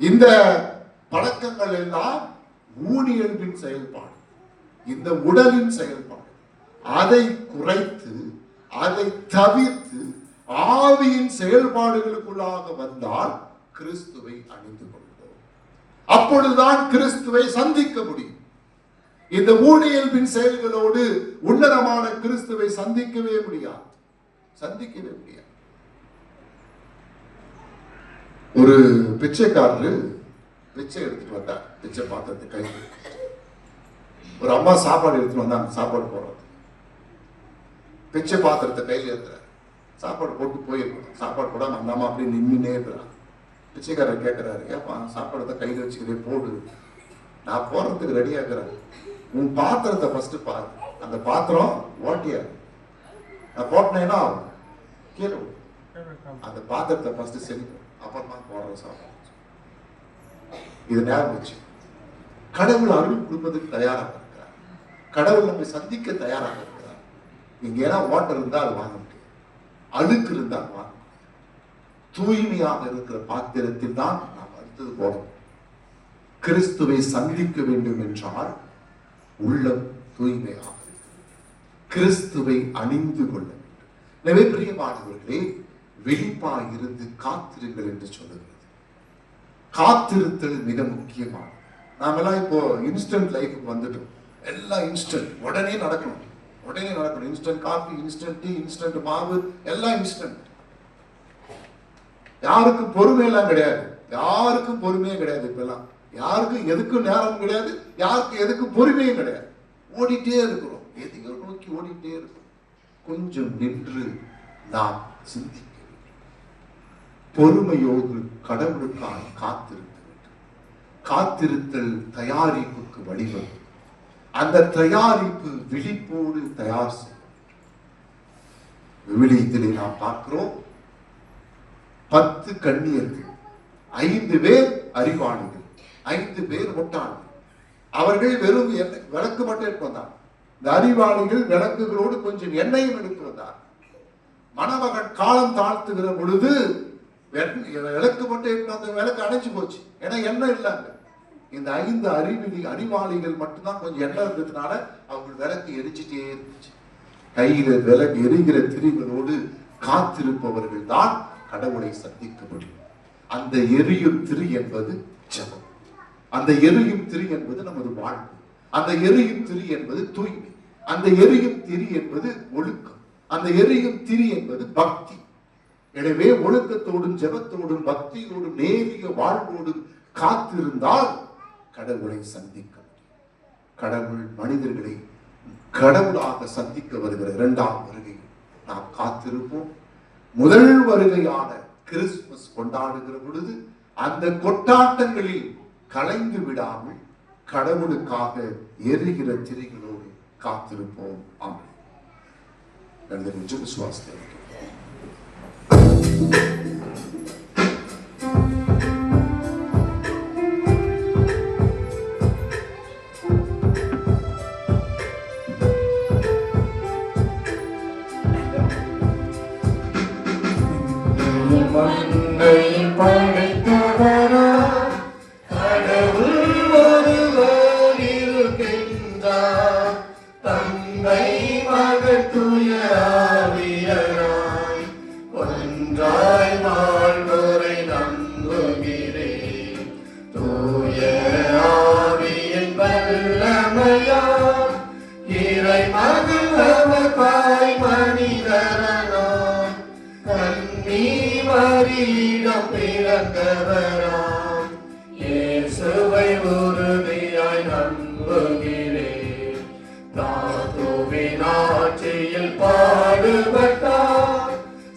இந்த பழக்கங்கள் எல்லாம் ஊழியர்களின் செயல்பாடு, இந்த உடலின் செயல்பாடு. அதை குறைத்து, அதை தவிர்த்து ஆவியின் செயல்பாடுகளுக்குள்ளாக வந்தால் கிறிஸ்துவை அணிந்து கொள்வோம். அப்பொழுதுதான் கிறிஸ்துவை சந்திக்க முடியும். இந்த ஊழியர்களின் செயல்களோடு உன்னதமான கிறிஸ்துவை சந்திக்கவே முடியாது. ஒரு பிச்சைக்காரரு பிச்சை எடுத்துட்டு வந்தார். பிச்சை பாத்திரத்தை கையில். ஒரு அம்மா சாப்பாடு எடுத்துட்டு வந்தாங்க, சாப்பாடு போடுறது. பிச்சை பாத்திரத்தை கையில் ஏற்றுறாரு. சாப்பாடு போட்டு போயிருக்கணும். சாப்பாடு போடாம அந்த அம்மா அப்படியே நின்றுனே இருக்கிறான். பிச்சைக்காரர் கேட்கிறாரு, ஏப்பா சாப்பாடத்தை கையில் வச்சுக்கிறே போடு, நான் போறதுக்கு ரெடியா இருக்கிறேன். உன் பாத்திரத்தை ஃபர்ஸ்ட் பாரு. அந்த பாத்திரம் ஓட்டியா, நான் போட்டினேன்னா கீழே அந்த பாத்திரத்தை ஃபர்ஸ்ட் செலுத்து, அப்புறமா போடுற சாப்பாடு. இது ஞாபகம் வச்சு, கடவுள் அருள் கொடுப்பதற்கு தயாராக இருக்கிறார். கடவுள் நம்மை சந்திக்க தயாராக இருக்கிறார். இங்கேனா வாட்டர் இருந்தா அது வாங்க முடியும், அழுக்கு இருந்தால் வாங்க முடியும். தூய்மையாக இருக்கிற பாத்திரத்தில் தான் நாம் அடுத்தது போடணும். கிறிஸ்துவை சந்திக்க வேண்டும் என்றால் உள்ளம் தூய்மையாக கிறிஸ்துவை அணிந்து கொள்ள வேண்டும். எனவே பிரியமானவர்களே, விழிப்பாய் இருந்து காத்திருங்கள் என்று சொல்லுகிறது. காத்திருத்தல் மிக முக்கியமானது. நாமெல்லாம் இப்போ இன்ஸ்டன்ட் லைஃபுக்கு வந்துட்டோம். எல்லாம் இன்ஸ்டன்ட், உடனே நடக்கணும். Instant coffee, instant tea, instant மாவு, எல்லாம் இன்ஸ்டன்ட். யாருக்கும் பொறுமை எல்லாம் கிடையாது. யாருக்கும் பொறுமையே கிடையாது. இப்பெல்லாம் யாருக்கும் எதுக்கும் நேரம் கிடையாது, யாருக்கும் எதுக்கும் பொறுமையும் கிடையாது. ஓடிட்டே இருக்கிறோம், எதையோ நோக்கி ஓடிட்டே இருக்கிறோம். கொஞ்சம் நின்று நாம் சிந்திக்க வேண்டும். பொறுமையோடு கடவுளுக்காக காத்திருக்க வேண்டும். காத்திருத்தல் தயாரிப்புக்கு வழிவகுக்கும். அந்த தயாரிப்பு விழிப்போடு தயார் செய்யும். விவிலியத்திலே நாம் பார்க்கிறோம், 10 கன்னியர்கள், 5 பேர் அறிவாளிகள், 5 பேர் முட்டாள்கள். அவர்கள் வெறும் விளக்கு மட்டும் எடுத்து வந்தார். இந்த அறிவாளிகள் விளக்குகளோடு கொஞ்சம் எண்ணெயும் எடுத்து வந்தார். மணமகன் காலம் தாழ்த்துகிற பொழுது விளக்கு மட்டும் எடுத்து வந்த விளக்கு அணைச்சு போச்சு. ஏன்னா எண்ணெய் இல்லாங்க. இந்த 5 அறிவாளிகள் மட்டும்தான் கொஞ்சம் எண்ணெய் இருந்ததுனால அவங்க விளக்கு எரிச்சுட்டே இருந்துச்சு. கையில விளக்கு எரிகிற திரிகளோடு காத்திருப்பவர்கள் தான் கடவுளை சந்திக்க முடியும். அந்த எரியும் திரி என்பது ஜெபம். அந்த எரியும் திரி என்பது நமது வாழ்வு. அந்த எரியும் திரி என்பது தூய்மை. அந்த எரியும் திரி என்பது ஒழுக்கம். அந்த எரியும் திரி என்பது பக்தி. எனவே ஒழுக்கத்தோடும் ஜெபத்தோடும் பக்தியோடும் நேரிய வாழ்வோடும் காத்திருந்தால் கடவுளை சந்திக்க முடியும். கடவுள் மனிதர்களை கடவுளாக சந்திக்க வருகிற 2ஆம் வருகை நாம் காத்திருப்போம். முதல் வருகையான கிறிஸ்துமஸ் கொண்டாடுகிற பொழுது அந்த கொண்டாட்டங்களில் கலைந்து விடாமல் கடவுளுக்காக எரிகிற திரிகளோடு காத்திருப்போம். ஆமென். விசுவாசத்தை மண்ணை படைத்தவரா கடவுள் ஒருவர் இருக்கின்றார். தந்தை மகன் தூய ஆவியராய் ஒன்றாய் வாழ்வோரை நம்புகிறேன். தூய ஆவியின் வல்லமையால் இறை மகன் நமக்காய் மனிதரானார். கன்னி மரியிடம் பிறந்தவராம் இயேசுவை உறுதியாய் நம்புகிறேன். தாத்துவின் ஆட்சியில் பாடுபட்டார்.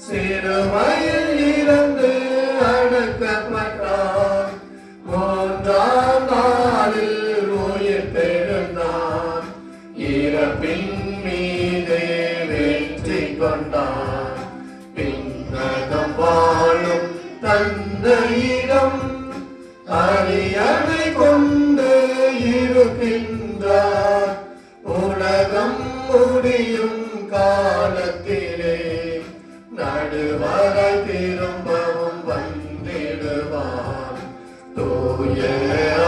சிறுமையில் இருந்து அடக்கப்பட்டார். 3ஆம் நாளில் உயிர் பெறுந்தார். இறப்பின் மீது வெற்றி கொண்டார். வாழும் தந்தையிடம் அரியணை கொண்டு இருக்கின்றார். உலகம் முடியும் காலத்திலே நடுவரை திரும்பவும் வந்திடுவார். தூய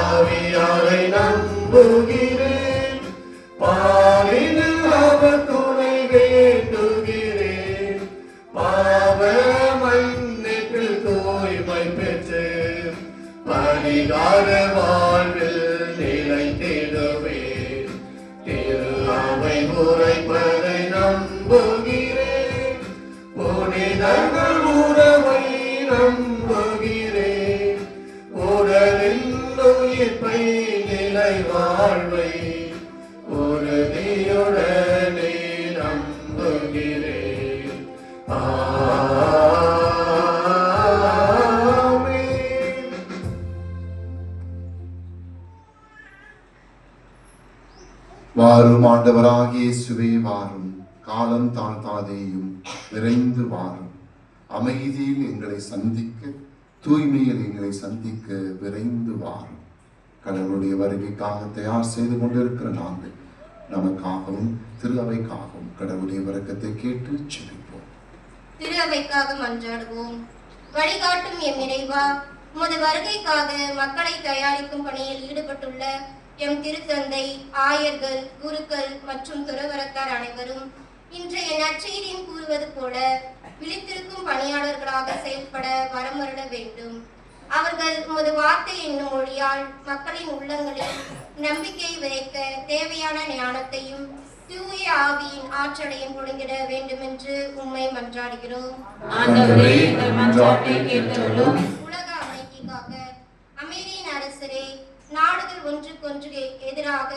ஆவியாரை நம்புகிறேன். பாரினில் அவர் துணை வேண்டுகிறேன். பாவ மன்னிப்பில் தூய்மை பெற்று பரிகார வாழ்வில் நிலைத்திடுவேன். திரு அவை உரைப்பதை நம்புகிறேன். புனிதர்கள் உறவை நம்புகிறேன். உடலின் உயிர்ப்பை நிலை வாழ்வை உறுதியுடனே நம்புகிறேன். வாரும் ஆண்டவராகிய இயேசுவே வாரும். காலம் தாழ்த்தாதேயும் விரைந்து வாரும். அமைதியில் எங்களை சந்திக்க, தூய்மையில் எங்களை சந்திக்க விரைந்து வாரும். கடவுளுடைய வருகைக்காக தயார் செய்து கொண்டிருக்கிற நாங்கள் நமக்காகவும் திரு அவைக்காகவும் கடவுளுடைய வரக்கத்தை கேட்டு செபிப்போம். திரு அவைக்காக மன்றாடுவோம். வழிகாட்டும் எம் இறைவா, உமது வருகைக்காக மக்களை தயாரிக்கும் பணியில் ஈடுபட்டுள்ள எம் திருத்தந்தை, ஆயர்கள், குருக்கள் மற்றும் துறவரத்தார் அனைவரும் இன்றைய நற்செய்தியின் கூறுவது போல விழித்திருக்கும் பணியாளர்களாக செயல்பட வரமருள வேண்டும். அவர்கள் உமது வார்த்தை என்னும் மொழியால் மக்களின் உள்ளங்களில் நம்பிக்கை விதைக்க தேவையான ஞானத்தையும் தூய ஆவியின் ஆற்றலையும் கொடுங்கிட வேண்டுமென்று உம்மை மன்றாடுகிறோம். ஆண்டவரே, எங்கள் மன்றாட்டை கேட்டருளும். உலக அமைதிக்காக ஒன்றுக்கொன்று எதிராக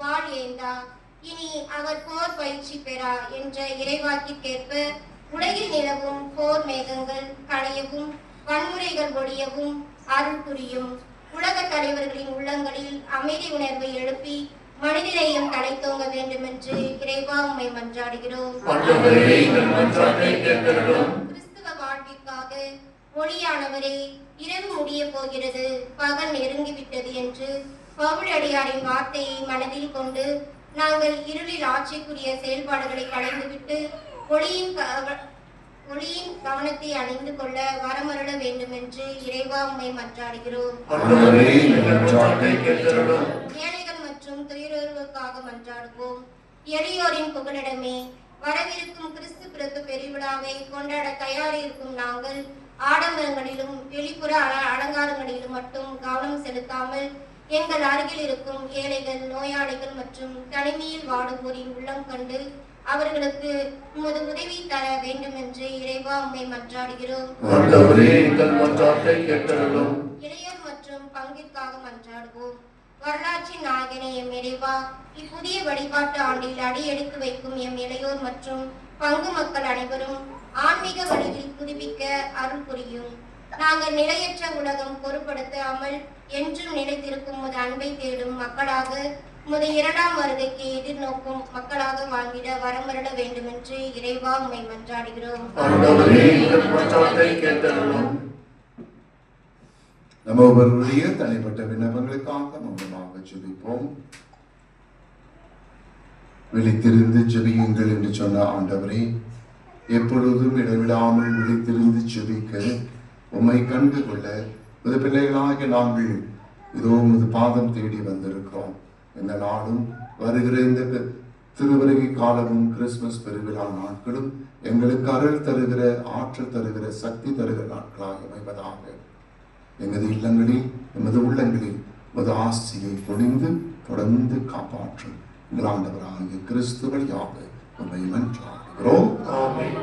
வாள் ஏந்தா, இனி அவர் போர் பயிற்சி பெறா என்ற இறைவாக்கிற்கேற்ப உலகில் நிலவும் போர் மேகங்கள் களையவும் வன்முறைகள் ஒழியவும் அருள் புரியும். உலக தலைவர்களின் உள்ளங்களில் அமைதி உணர்வை எழுப்பி மனிதநேயம் தழைத்தோங்க வேண்டும் என்று இறைவா உம்மை மன்றாடுகிறோம். கிறிஸ்துவ வாழ்விற்காக ஒளியானவரே, இரவு முடிய போகிறது, பகல் நெருங்கிவிட்டது என்று பவுலடியாரின் வார்த்தையை மனதில் கொண்டு நாங்கள் இருளில் ஆட்சிக்குரிய செயல்பாடுகளை களைந்துவிட்டு ஒளியின் கவனத்தை அணிந்து கொள்ள வரமருள வேண்டும் என்று இறைவா உம்மை மன்றாடுகிறோம். ஏழைகள் மற்றும் துயரோருக்காக மன்றாடுவோம். எளியோரின் புகலிடமே, வரவிருக்கும் கிறிஸ்து பிறப்பு பெருவிழாவை கொண்டாட தயாரிருக்கும் நாங்கள் ஆடம்பரங்களிலும் வெளிப்புற அலங்காரங்களிலும் மட்டும் கவனம் செலுத்தாமல் எங்கள் அருகில் இருக்கும் ஏழைகள், நோயாளிகள் மற்றும் தனிமையில் வாடுவோரின் உள்ளம் கண்டு அவர்களுக்கு உமது உதவி தர வேண்டும் என்று இறைவா உம்மை மன்றாடுகிறோம். இளையோர் மற்றும் பங்கிற்காக மன்றாடுவோம். வரலாற்றின் நாயகனே எம் இறைவா, இப்புதிய வழிபாட்டு ஆண்டில் அடியெடுத்து வைக்கும் எம் இளையோர் மற்றும் பங்கு மக்கள் அனைவரும் ஆன்மீக வழியில் புதுப்பிக்க அருள் புரியும். நாங்கள் நிலையற்ற உலகம் பொருட்படுத்தாமல் என்றும் நிலைத்திருக்கும் உமது அன்பை தேடும் மக்களாக, உமது இரண்டாம் வருகைக்கு எதிர்நோக்கும் மக்களாக வாழ்ந்திட வரமருள வேண்டும் என்று இறைவா உம்மை மன்றாடுகிறோம். நம்ம ஒவ்வொருவருடைய தனிப்பட்ட விண்ணப்பங்களுக்காக மௌனமாக ஜெபிப்போம். விழித்திருந்து ஜெபியுங்கள் என்று சொன்ன ஆண்டவரே, எப்பொழுதும் இடைவிடாமல் விழித்திருந்து ஜெபிக்க உம்மை கண்டு கொள்ள உமது பிள்ளைகளாக நாங்கள் இதோ உமது பாதம் தேடி வந்திருக்கிறோம். இந்த நாளும் வருகிற இந்த திருவருகை காலமும் கிறிஸ்துமஸ் பெருவிழா நாட்களும் எங்களுக்கு அருள் தருகிற, ஆற்றல் தருகிற, சக்தி தருகிற நாட்களாக அமைவதாக. எமது இல்லங்களில், எமது உள்ளங்களில் உமது ஆசியை பொழிந்து தொடர்ந்து காப்பாற்றும் எங்கள் ஆண்டவராகிய கிறிஸ்து வழியாக உம்மை மன்றாடுகிறோம். ஆமென்.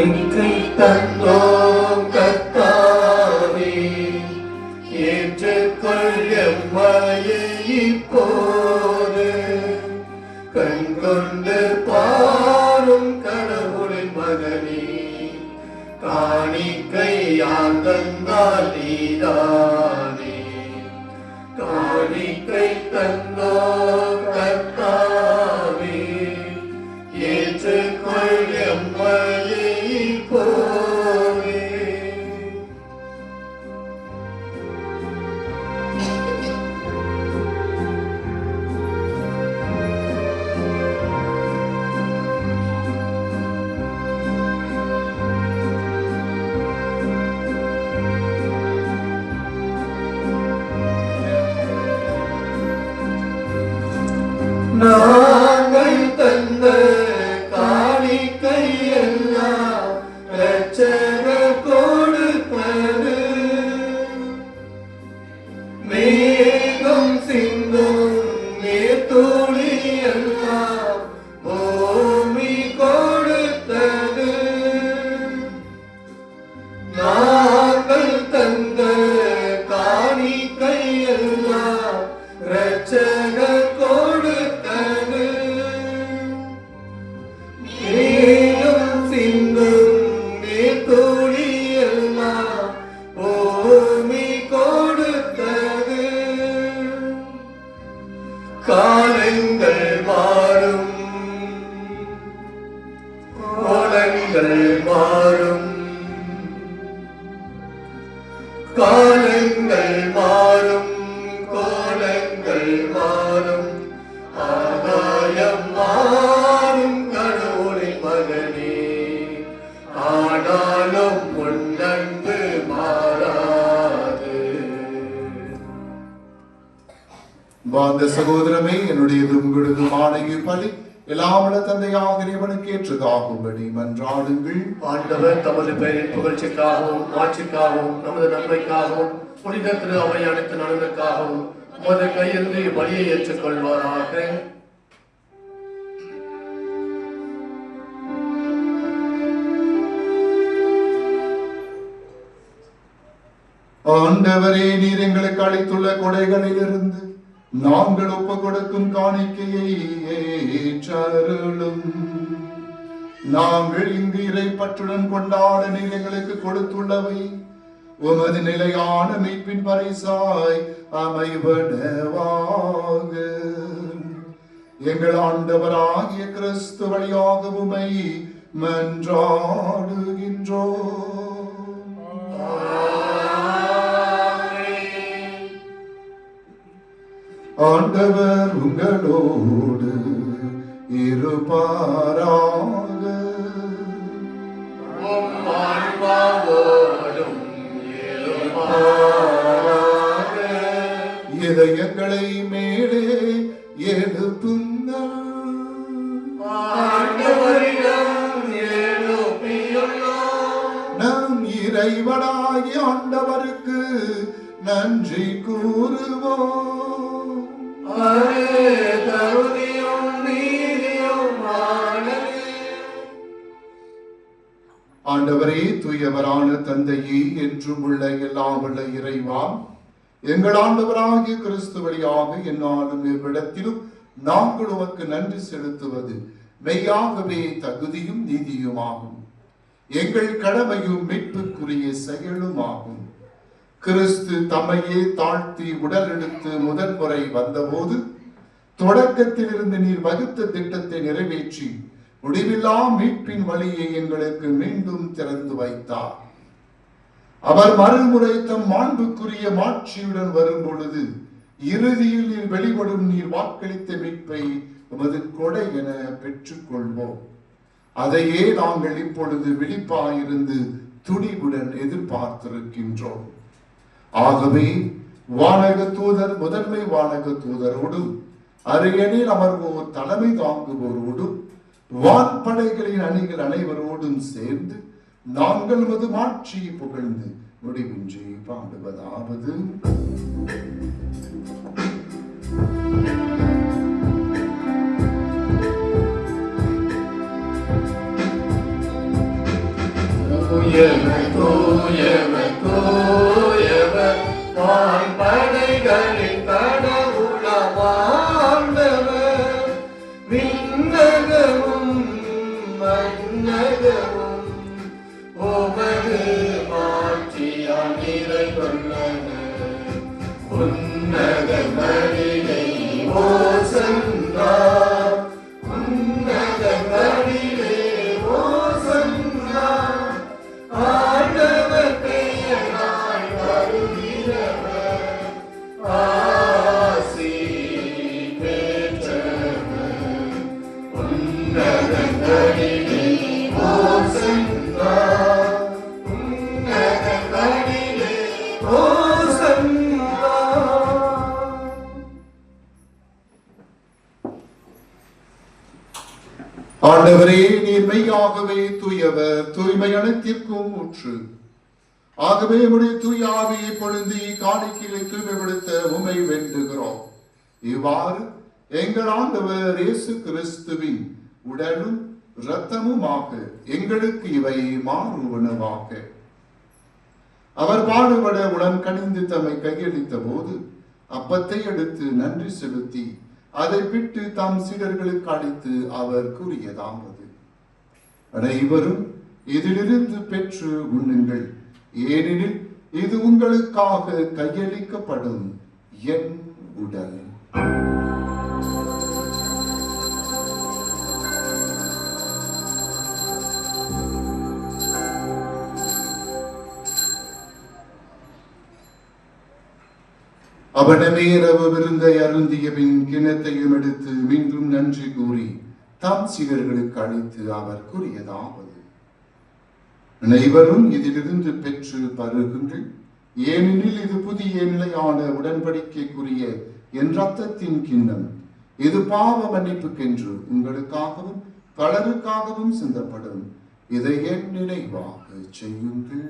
காணிக்கை தந்தோம் கர்த்தாவே, ஏற்றுக்கொள் எம்மையை இப்போது. கண் கொண்டு பாரும் கடவுளின் மகனே, காணிக்கை யார் தந்தால் நீதானே. காணிக்கை தந்தோம் கர்த்தாவே, ஏற்றுக்கொள் எம்மையை இப்போது. நாங்கள் தந்த காணிக்கை எல்லாம் இரட்சகர் கொடுப்பது. மேகம் சிந்தும் நீர்த்துளி எல்லாம் பூமி கொடுத்தது. நாங்கள் தந்த காணிக்கை எல்லாம் இரட்சகர் கொடுத்தது. மேகம் சிந்தும் நீர்த்துளி எல்லாம் பூமி கொடுத்தது. காலங்கள் மாறும், கோலங்கள் மாறும். காலங்கள் மாறும், கோலங்கள் மாறும். ஆகாயம் மாறும் கடவுளின் மகனே, ஆனாலும் உன்னன்பு மாறாது. வாழ்ந்த சகோதரமே, என்னுடையது உங்களது மாணவி பலி எல்லாமல தந்தையாக இறைவனுக்கு ஏற்றதாகும்படி மன்றாடுங்கள். ஆண்டவர் தமது பெயரின் புகழ்ச்சிக்காகவும், ஆட்சிக்காகவும், நமது நன்மைக்காகவும், புனித திரு அவை அனைத்து நலனுக்காகவும் உமது கையில் பலியை ஏற்றுக்கொள்வாராக. ஆண்டவரே, நீர் எங்களுக்கு அளித்துள்ள கொடைகளிலிருந்து நாங்கள் ஒப்பு கொடுக்கும் காணிக்கையை ஏற்றருளும். நாங்கள் இங்கு இறைப்பற்றுடன் கொண்டாட நீர் எங்களுக்கு கொடுத்துள்ளவை உமது நிலையான மீட்பின் பரிசாய் அமைவனவாக. எங்கள் ஆண்டவராகிய கிறிஸ்து வழியாக உம்மை மன்றாடுகின்றோம். ஆண்டவர் உங்களோடு இருப்பாராக. உம் ஆன்மாவோடும் இருப்பாராக. இதயங்களை மேலே எழுப்புங்கள். ஆண்டவரிடம் எழுப்பியுள்ளோம். நம் இறைவனாகிய ஆண்டவருக்கு நன்றி கூறுவோம். அது தகுதியும் நீதியுமானது. ஆண்டவரே, தூயவரான தந்தையே, என்றும் உள்ள எல்லாம் உள்ள இறைவா, எங்கள் ஆண்டவராகிய கிறிஸ்து வழியாக என்னாலும் இவ்விடத்திலும் நாங்கள் உமக்கு நன்றி செலுத்துவது மெய்யாகவே தகுதியும் நீதியுமாகும். எங்கள் கடமையும் மீட்புக்குரிய செயலுமாகும். கிறிஸ்து தம்மையே தாழ்த்தி உடல் எடுத்து முதல் முறை வந்தபோது தொடக்கத்தில் இருந்து நீர் வகுத்த திட்டத்தை நிறைவேற்றி முடிவில்லா மீட்பின் வழியை எங்களுக்கு மீண்டும் திறந்து வைத்தார். அவர் மறுமுறை தம் மாண்புக்குரிய மாட்சியுடன் வரும் பொழுது இறுதியில் நீர் வெளிப்படும் நீர் வாக்களித்த மீட்பை உமது கொடை என பெற்றுக் கொள்வோம். அதையே நாங்கள் இப்பொழுது விழிப்பாயிருந்து துணிவுடன் எதிர்பார்த்திருக்கின்றோம். ஆகவே வானக தூதர், முதன்மை வானக தூதரோடும் அரியணில் அமர்வோர், தலைமை தாங்குவோரோடும் வான்படைகளின் அணிகள் அனைவரோடும் சேர்ந்து நாங்கள் மது மாட்சியை புகழ்ந்து முடிவின்றி பாடுவதாவது. தூயவர் தூயவர் தூயவர் வான்படைகளின் கடவுளமாண்டவர். விண்ணகமும் மண்ணகமும் உமது மாட்சியால் நிறைந்துள்ளன. உன்னதங்களிலே ஓசன்னா, உன்னதங்களிலே ஓசன்னா. ஆண்டவர் பெயரால் வருகிறவர், ஆசி பெற்றவர். உன்னதங்களிலே ஓசன்னா, உன்னதங்களிலே ஓசன்னா. ஆண்டவரே, நீர் மெய்யாகவே தூயவர், தூய்மை அனைத்திற்கும் ஊற்று. ஆகவே உடைய தூய ஆவியை பொழுந்தி காணிக்கையை தூய்மைப்படுத்த உம்மை வேண்டுகிறோம். இவ்வாறு எங்கள் ஆண்டவர் இயேசு கிறிஸ்துவின் உடலும் இரத்தமுமாக எங்களுக்கு இவை மாறு உணவாக. அவர் பாடுபட உடன் கணிந்து தம்மை கையளித்த போது அப்பத்தை எடுத்து நன்றி செலுத்தி அதை பிட்டு தம் சீடர்களுக்கு அளித்து அவர் கூறியதாவது: அனைவரும் இதிலிருந்து பெற்று உண்ணுங்கள், ஏனெனில் இது உங்களுக்காக கையளிக்கப்படும் என் உடல். அவனமே இரவு விருந்தை அருந்திய பின் கிணத்தையும் எடுத்து மீண்டும் நன்றி கூறி தாம் சீடர்களுக்கு அளித்து அவர் கூறியதாவது: அனைவரும் இதிலிருந்து பெற்று பருகுங்கள், ஏனெனில் இது புதிய நிலையான உடன்படிக்கைக்குரிய என் இரத்தத்தின் கிண்ணம். இது பாவ மன்னிப்புக்கென்று உங்களுக்காகவும் பலருக்காகவும் சிந்தப்படும். இதை என் நினைவாக செய்யுங்கள்.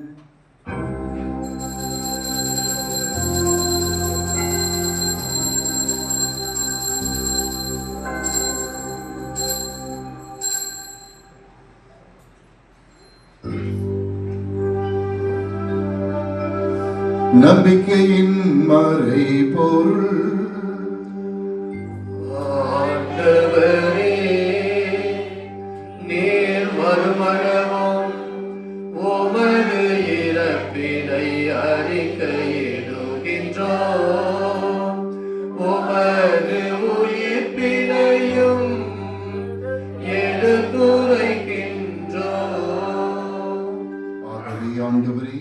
நம்பிக்கையின் மறை பொருள். ஆண்டவரே, நீர் வருமளவும் உமது இறப்பினை அறிக்கையிடுகின்றோம், உமது உயிர்ப்பினையும் எடுத்துரைக்கின்றோம். ஆகவே ஆண்டவரே,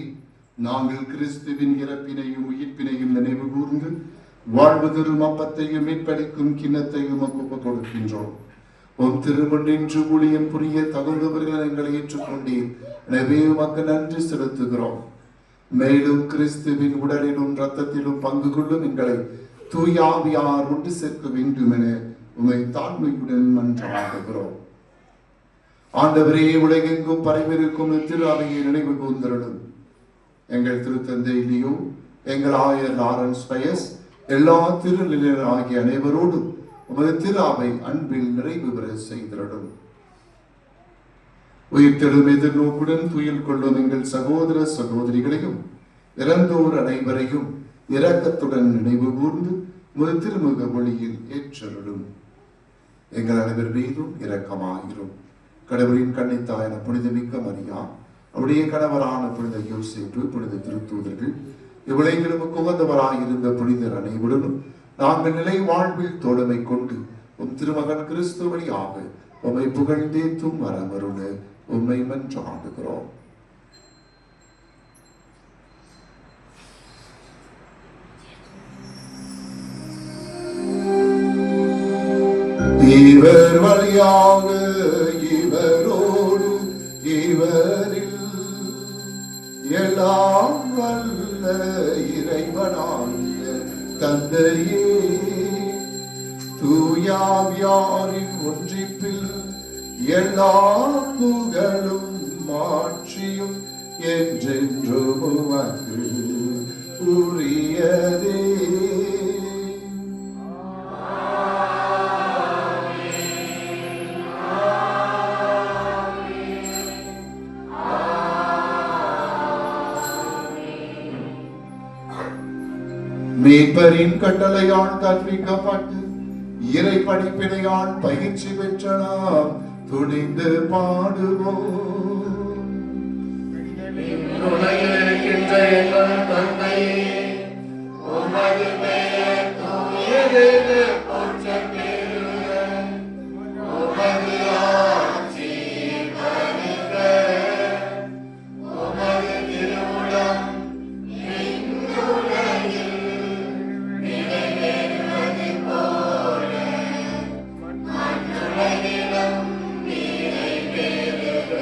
நாங்கள் கிறிஸ்துவின் இறப்பினையும் உயிர்ப்பினையும் நினைவு கூர்ந்து வாழ்வு தரும் அப்பத்தையும் மீட்பளிக்கும் கிண்ணத்தையும் ஒப்புக் கொடுக்கின்றோம். உம் திருமணின்று ஊழியம் புரிய தகுந்தவர்கள் எங்களை ஏற்றுக்கொண்டீர். எனவே உமக்கு நன்றி செலுத்துகிறோம். மேலும் கிறிஸ்துவின் உடலிலும் இரத்தத்திலும் பங்கு கொள்ளும் எங்களை தூயாவியார் ஒன்று சேர்க்க வேண்டும் என உமை தாழ்மையுடன் மன்றாடுகிறோம். ஆண்டவரே, உலகெங்கும் பரவிருக்கும் திரு அவையை நினைவு கூர்ந்தருளும். எங்கள் திருத்தந்தை லியோ, எங்கள் ஆயர் லாரன்ஸ் பயஸ், எல்லா திருநிலையர் ஆகிய அனைவரோடும் உமது திரு அவை அன்பில் நிறைவு பெற செய்திருடும். உயிர்த்தெழும் எதிர்நோக்குடன் துயில் கொள்ளும் எங்கள் சகோதர சகோதரிகளையும் இறந்தோர் அனைவரையும் இரக்கத்துடன் நினைவு கூர்ந்து உமது திருமுக ஒளியில் ஏற்றருளும். எங்கள் அனைவர் மீதும் இரக்கமாயிரும். கடவுளின் கன்னித்தாயான புனிதமிக்க மரியா, அவருடைய கணவரான புனித யோசேப்பு, புனித திருத்தூதர்கள், இவ்வுலகிலும் உகந்தவராயிருந்த புனிதர் அனைவருடன் நாங்கள் நிலை வாழ்வில் தோழமை கொண்டு உம் திருமகன் கிறிஸ்து வழியாக உம்மை புகழ்ந்தேத்தும் வரமருள உம்மை மன்றாடுகிறோம். இவர் வழியாக இவரோடு இவரில் எல்லாம் வல்ல இறைவனாகிய தந்தையே, தூயாவியாரின் ஒன்றிப்பில் எல்லா புகழும் மாட்சியும் என்றென்றும் உமக்கு உரியதே. மீட்பரின் கட்டளையால் கற்பிக்கப்பட்டு இறை படிப்பினையால் பயிற்சி பெற்ற நாம் துணிந்து பாடுவோம். உலகில் இருக்கின்ற எங்கள் தந்தையே, உமது பெயர் தூயதென போற்றப் பெறுக. உமது ஆட்சி வருக. உமது திருவுளம் விண்ணுலகில் நிறைவேறுவது போல மண்ணுலகிலும் நிறைவேறுக.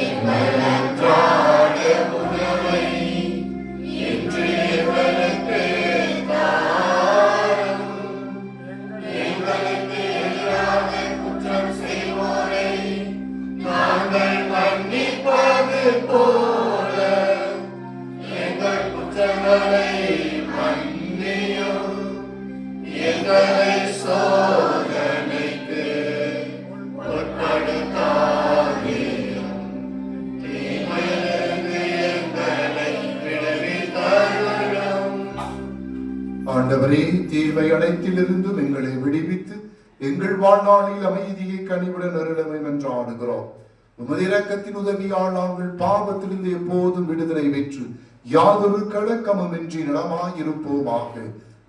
எங்கள் அன்றாட உணவை இன்று எங்களுக்கு தாரும். எங்களுக்கு எதிராக குற்றம் செய்வோரை நாங்கள் மன்னிப்பது போல எங்கள் குற்றங்களை மன்னியும். எங்களை சோதனைக்கு உட்படுத்தாதேயும். தீமையிலிருந்து எங்களை விடுவித்தருளும். ஆண்டவரே, தீமை அனைத்திலிருந்தும் எங்களை விடுவித்து எங்கள் வாழ்நாளில் அமைதியை கனிவுடன் அருளமை என்றாடுகிறோம். உமது இரக்கத்தின் உதவியால் நாங்கள் பாவத்திலிருந்து எப்போதும் விடுதலை பெற்று யாதொரு கலக்கமும் இன்றி நலமாயிருப்போமாக.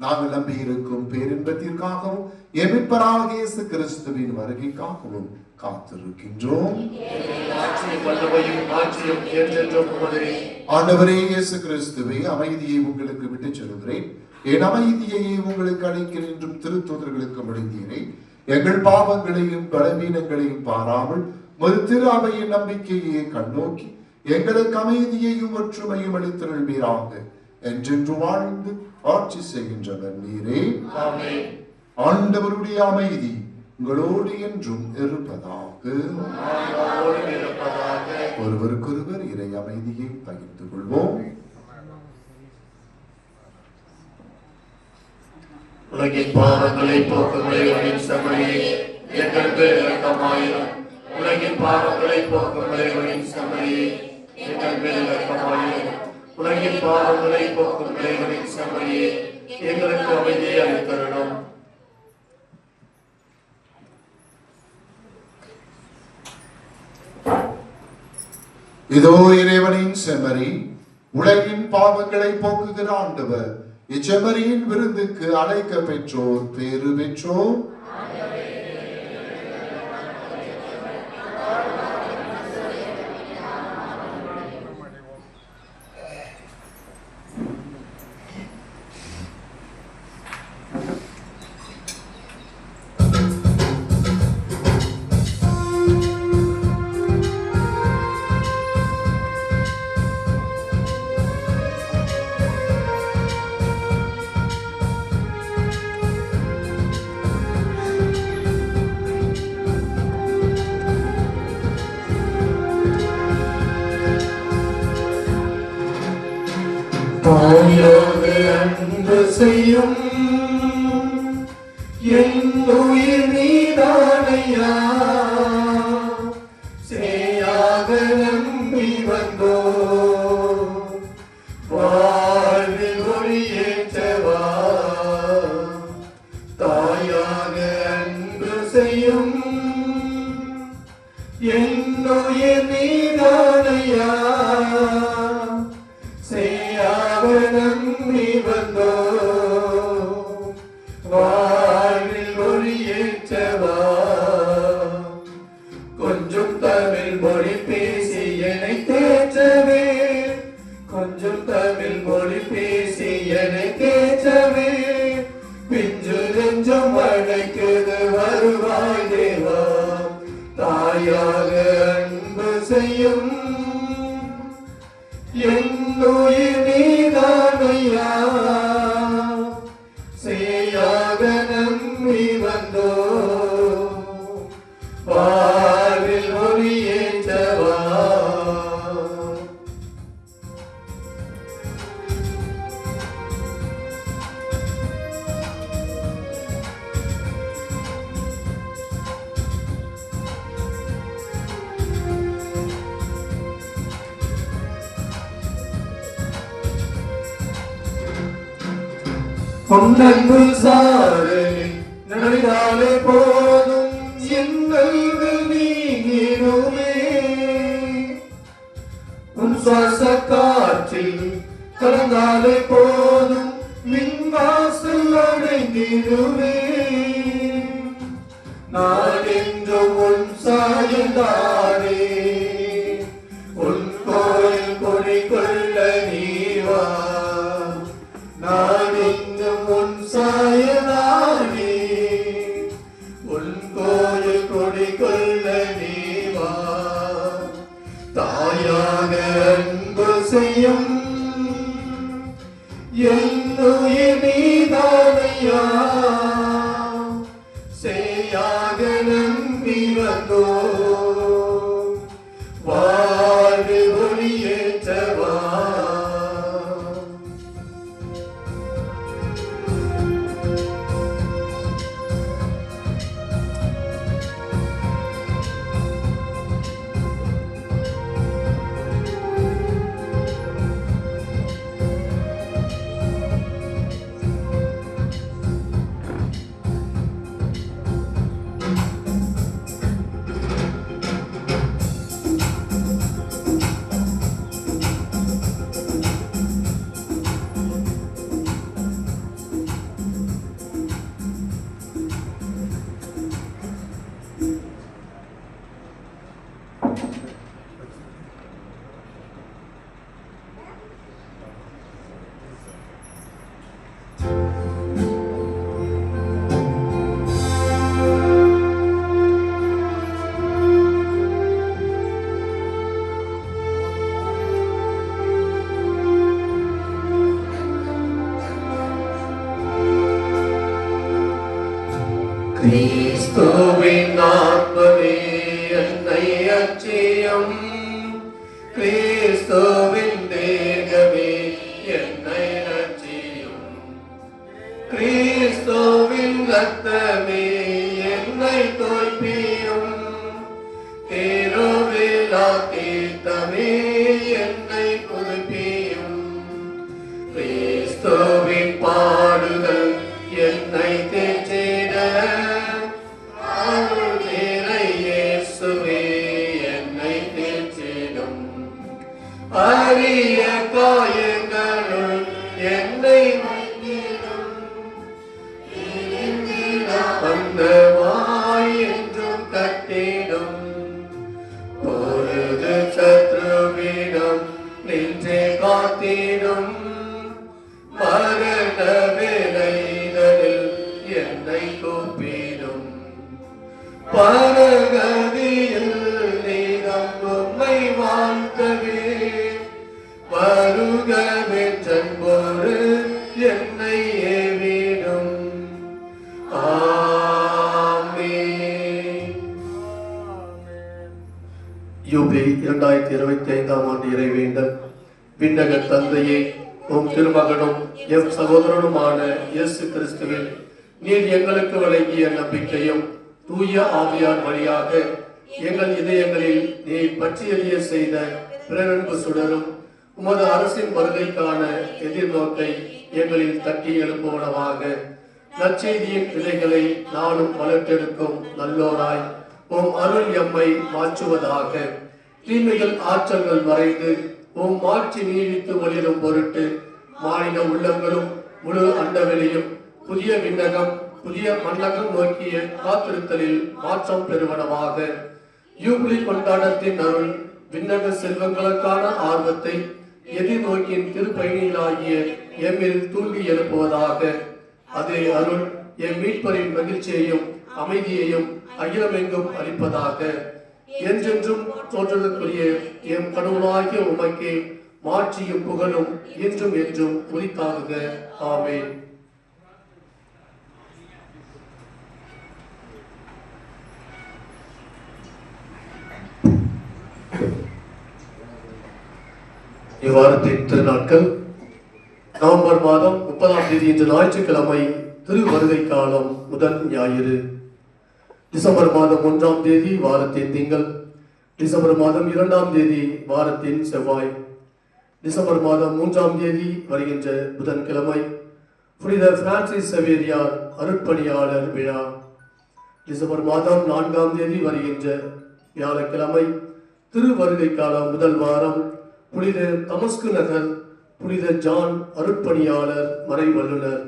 நாங்கள் நம்பியிருக்கும் பேரின்பத்திற்காகவும் எமிப்பராக இயேசு கிறிஸ்துவின் வருகைக்காகவும் காத்திருக்கின்றோம். ஆட்சியும் வல்லமையும் ஆட்சியும் என்றென்றும் உமதே. ஆண்டவரே இயேசு கிறிஸ்துவே, அமைதியை உங்களுக்கு விட்டுச் செல்கிறேன், என் அமைதியையே உங்களுக்கு அளிக்கிறேன் என்றும் திருத்தூதர்களுக்கு விழுந்தீரேன். எங்கள் பாவங்களையும் பலவீனங்களையும் பாராமல் ஒரு திரு அவையின் நம்பிக்கையை கண்ணோக்கி எங்களுக்கு அமைதியையும் ஒற்றுமையும் அளித்தருள்வீராக. என்றென்று வாழ்ந்து ஆட்சி செய்கின்றவர் நீரே. ஆமென். ஆண்டவருடைய அமைதி உங்களோடு என்றும் இருப்பதாக. ஆண்டவரோடு இருப்பதாக. ஒருவருக்கொருவர் இறை அமைதியை பகிர்ந்து கொள்வோம். உலகின் பாவங்களை போக்கும் இறைவனின் செம்மறியே, எங்களுக்கு இரக்கமாயிரும். உலகின் பாவங்களை போக்கும் இறைவனின் செம்மறியே, எங்கள் மேல் இரக்கமாயிரும். உலகின் பாவங்களை போக்கும் இறைவனின் செம்மறியே, எங்களுக்கு அமைதியை அளித்தருளும். இதோ இறைவனின் செம்மறி, உலகின் பாவங்களை போக்குகிற ஆண்டவர். இச்செம்மறியின் விருந்துக்கு அழைக்க பெற்றோர் பேறு பெற்றோர். தாயோடு அன்பு செய்யும் என் உயிர் நீதானையா, சேயாக நம்பி வந்தோ வாழ்வில் ஒளியேற்றவா. தாயாக அன்பு செய்யும் என் உயிர் நீதானையா, சேயாக நம்பி வந்தோ வாழ்வில் ஒளியேற்றவா. கொஞ்சம் தமிழ் மொழி பேசி என்னை தேற்றவே, கொஞ்சம் தமிழ் மொழி பேசி என்னை தேற்றவே, பிஞ்சு நெஞ்சம் அழைக்குது வருவாய் தேவா. தாயாக அன்பு செய்யும் என் உயிர் நீதானையா, சேயாக நம்பி வந்தோ வாழ்வில் ஒளியேற்றவா. பொன்னன்பு சாரலில் நடந்தாலே போதும் எங்கள் நீங்கிடுமே, உன் சுவாச காற்றில் கலந்தாலே போதும் மின்வாசல் அடைந்திடுமே. நான் என்றும் உன் சாயந்தானே, உன் கோயில் கொடி கொள்ள நீவா. நான் என்றும் உன் சாயதானே, உன் கோயில் கொடி கொள்ள நீவா. தாயாக அன்பு செய்யும் என் உயிர் நீதானையா, சேயாக நம்பி வந்தோ வாழ்வில் ஒளியேற்றவா. கிறிஸ்துவின் ஆத்மமே என்னை அச்சியம், கிறிஸ்துவின் தேகமே என்னை அச்சியம், கிறிஸ்துவின் ரத்தமே என்னை தோய்ப்பியும், திருவிழா தீர்த்தமே என்னை புதுப்பியும். கரிய காயங்களுள் என்னை பந்தமாய் என்றும் கட்டிடும் பொழுது சத்ருவிடம் நின்றே காத்திடும் மரண வேலைகளில் என்னை கூப்பிடும் பரகதியில் நீதம் உம்மை வாழ்த்தவே வருகவென்றன்போடு என்னை ஏவிடும். ஆமென். யூபிலி 2025 ஆண்டு இறைவேண்டல். விண்ணக தந்தையே, உம் திருமகனும் எம் சகோதரனுமான இயேசு கிறிஸ்துவில் நீர் எங்களுக்கு வழங்கிய நம்பிக்கையும் தூய ஆவியார் வழியாக எங்கள் இதயங்களில் நீர் பற்றி எறிய செய்த பிறரன்பு சுடரும் உமது அரசின் வருகைக்கான எதிர்நோக்கை எங்களில் தட்டி எழுப்புவனவாக நற்செய்தியின் விதைகளை நாளும் வளர்த்தெடுக்கும் நல்லோராய் உம் அருள் எம்மை மாற்றுவதாக. தீமைகள் ஆற்றல்கள் மறைந்து உம் மாற்றி நீடித்து ஒளிரும் பொருட்டு மாநில உள்ளங்களும் முழு அண்டவெளியும் புதிய விண்ணகம் புதிய மன்னகம் நோக்கிய காத்திருத்தலில் மாற்றம் பெறுவனவாக. யூபிலி கொண்டாட்டத்தின் அருள் விண்ணக செல்வங்களுக்கான ஆர்வத்தை எதிர்நோக்கின் திருப்பயணிகளாகிய எம்மில் தூண்டி எழுப்புவதாக. அதே அருள் எம் மீட்பரின் மகிழ்ச்சியையும் அமைதியையும் அகிலமெங்கும் அளிப்பதாக. என்றென்றும் தோற்றதற்குரிய எம் கடவுளாகிய உமக்கே மாட்சியும் புகழும் என்றும் என்றும் உரித்தாகுக. ஆமென். இவ்வாரத்தின் திருநாட்கள் நவம்பர் மாதம் 30ஆம் தேதி இன்று ஞாயிற்றுக்கிழமை திருவருகை காலம் முதல் ஞாயிறு. டிசம்பர் மாதம் 1ஆம் தேதி வாரத்தின் திங்கள். டிசம்பர் மாதம் 2ஆம் தேதி வாரத்தின் செவ்வாய். டிசம்பர் மாதம் 3ஆம் தேதி வருகின்ற புதன்கிழமை புனித பிரான்சிஸ் சவேரியார் அருட்பணியாளர் விழா. டிசம்பர் மாதம் 4ஆம் தேதி வருகின்ற வியாழக்கிழமை திருவருகை காலம் முதல் வாரம் புனித தமஸ்கு நகர் புனித ஜான் அருட்பணியாளர் மறை வல்லுனர்.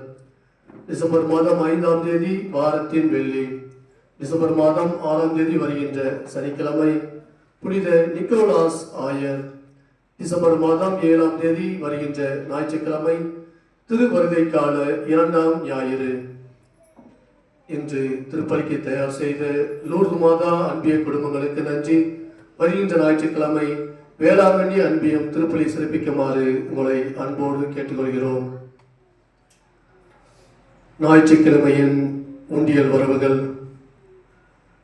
டிசம்பர் மாதம் 5ஆம் தேதி வாரத்தின் வெள்ளி. டிசம்பர் மாதம் 6ஆம் தேதி வருகின்ற சனிக்கிழமை புனித நிக்கோலாஸ் ஆயர். டிசம்பர் மாதம் 7ஆம் தேதி வருகின்ற ஞாயிற்றுக்கிழமை திருவருகை கால 2ஆம் ஞாயிறு. இன்று திருப்பலிக்கு தயார் செய்த லூர்து மாதா அன்பிய குடும்பங்களுக்கு நன்றி. வருகின்ற ஞாயிற்றுக்கிழமை வேளாங்கண்ணி அன்பியம் திருப்பலி சிறப்பிக்குமாறு உங்களை அன்போடு கேட்டுக்கொள்கிறோம். ஞாயிற்றுக்கிழமையின் உண்டியல் வரவுகள்.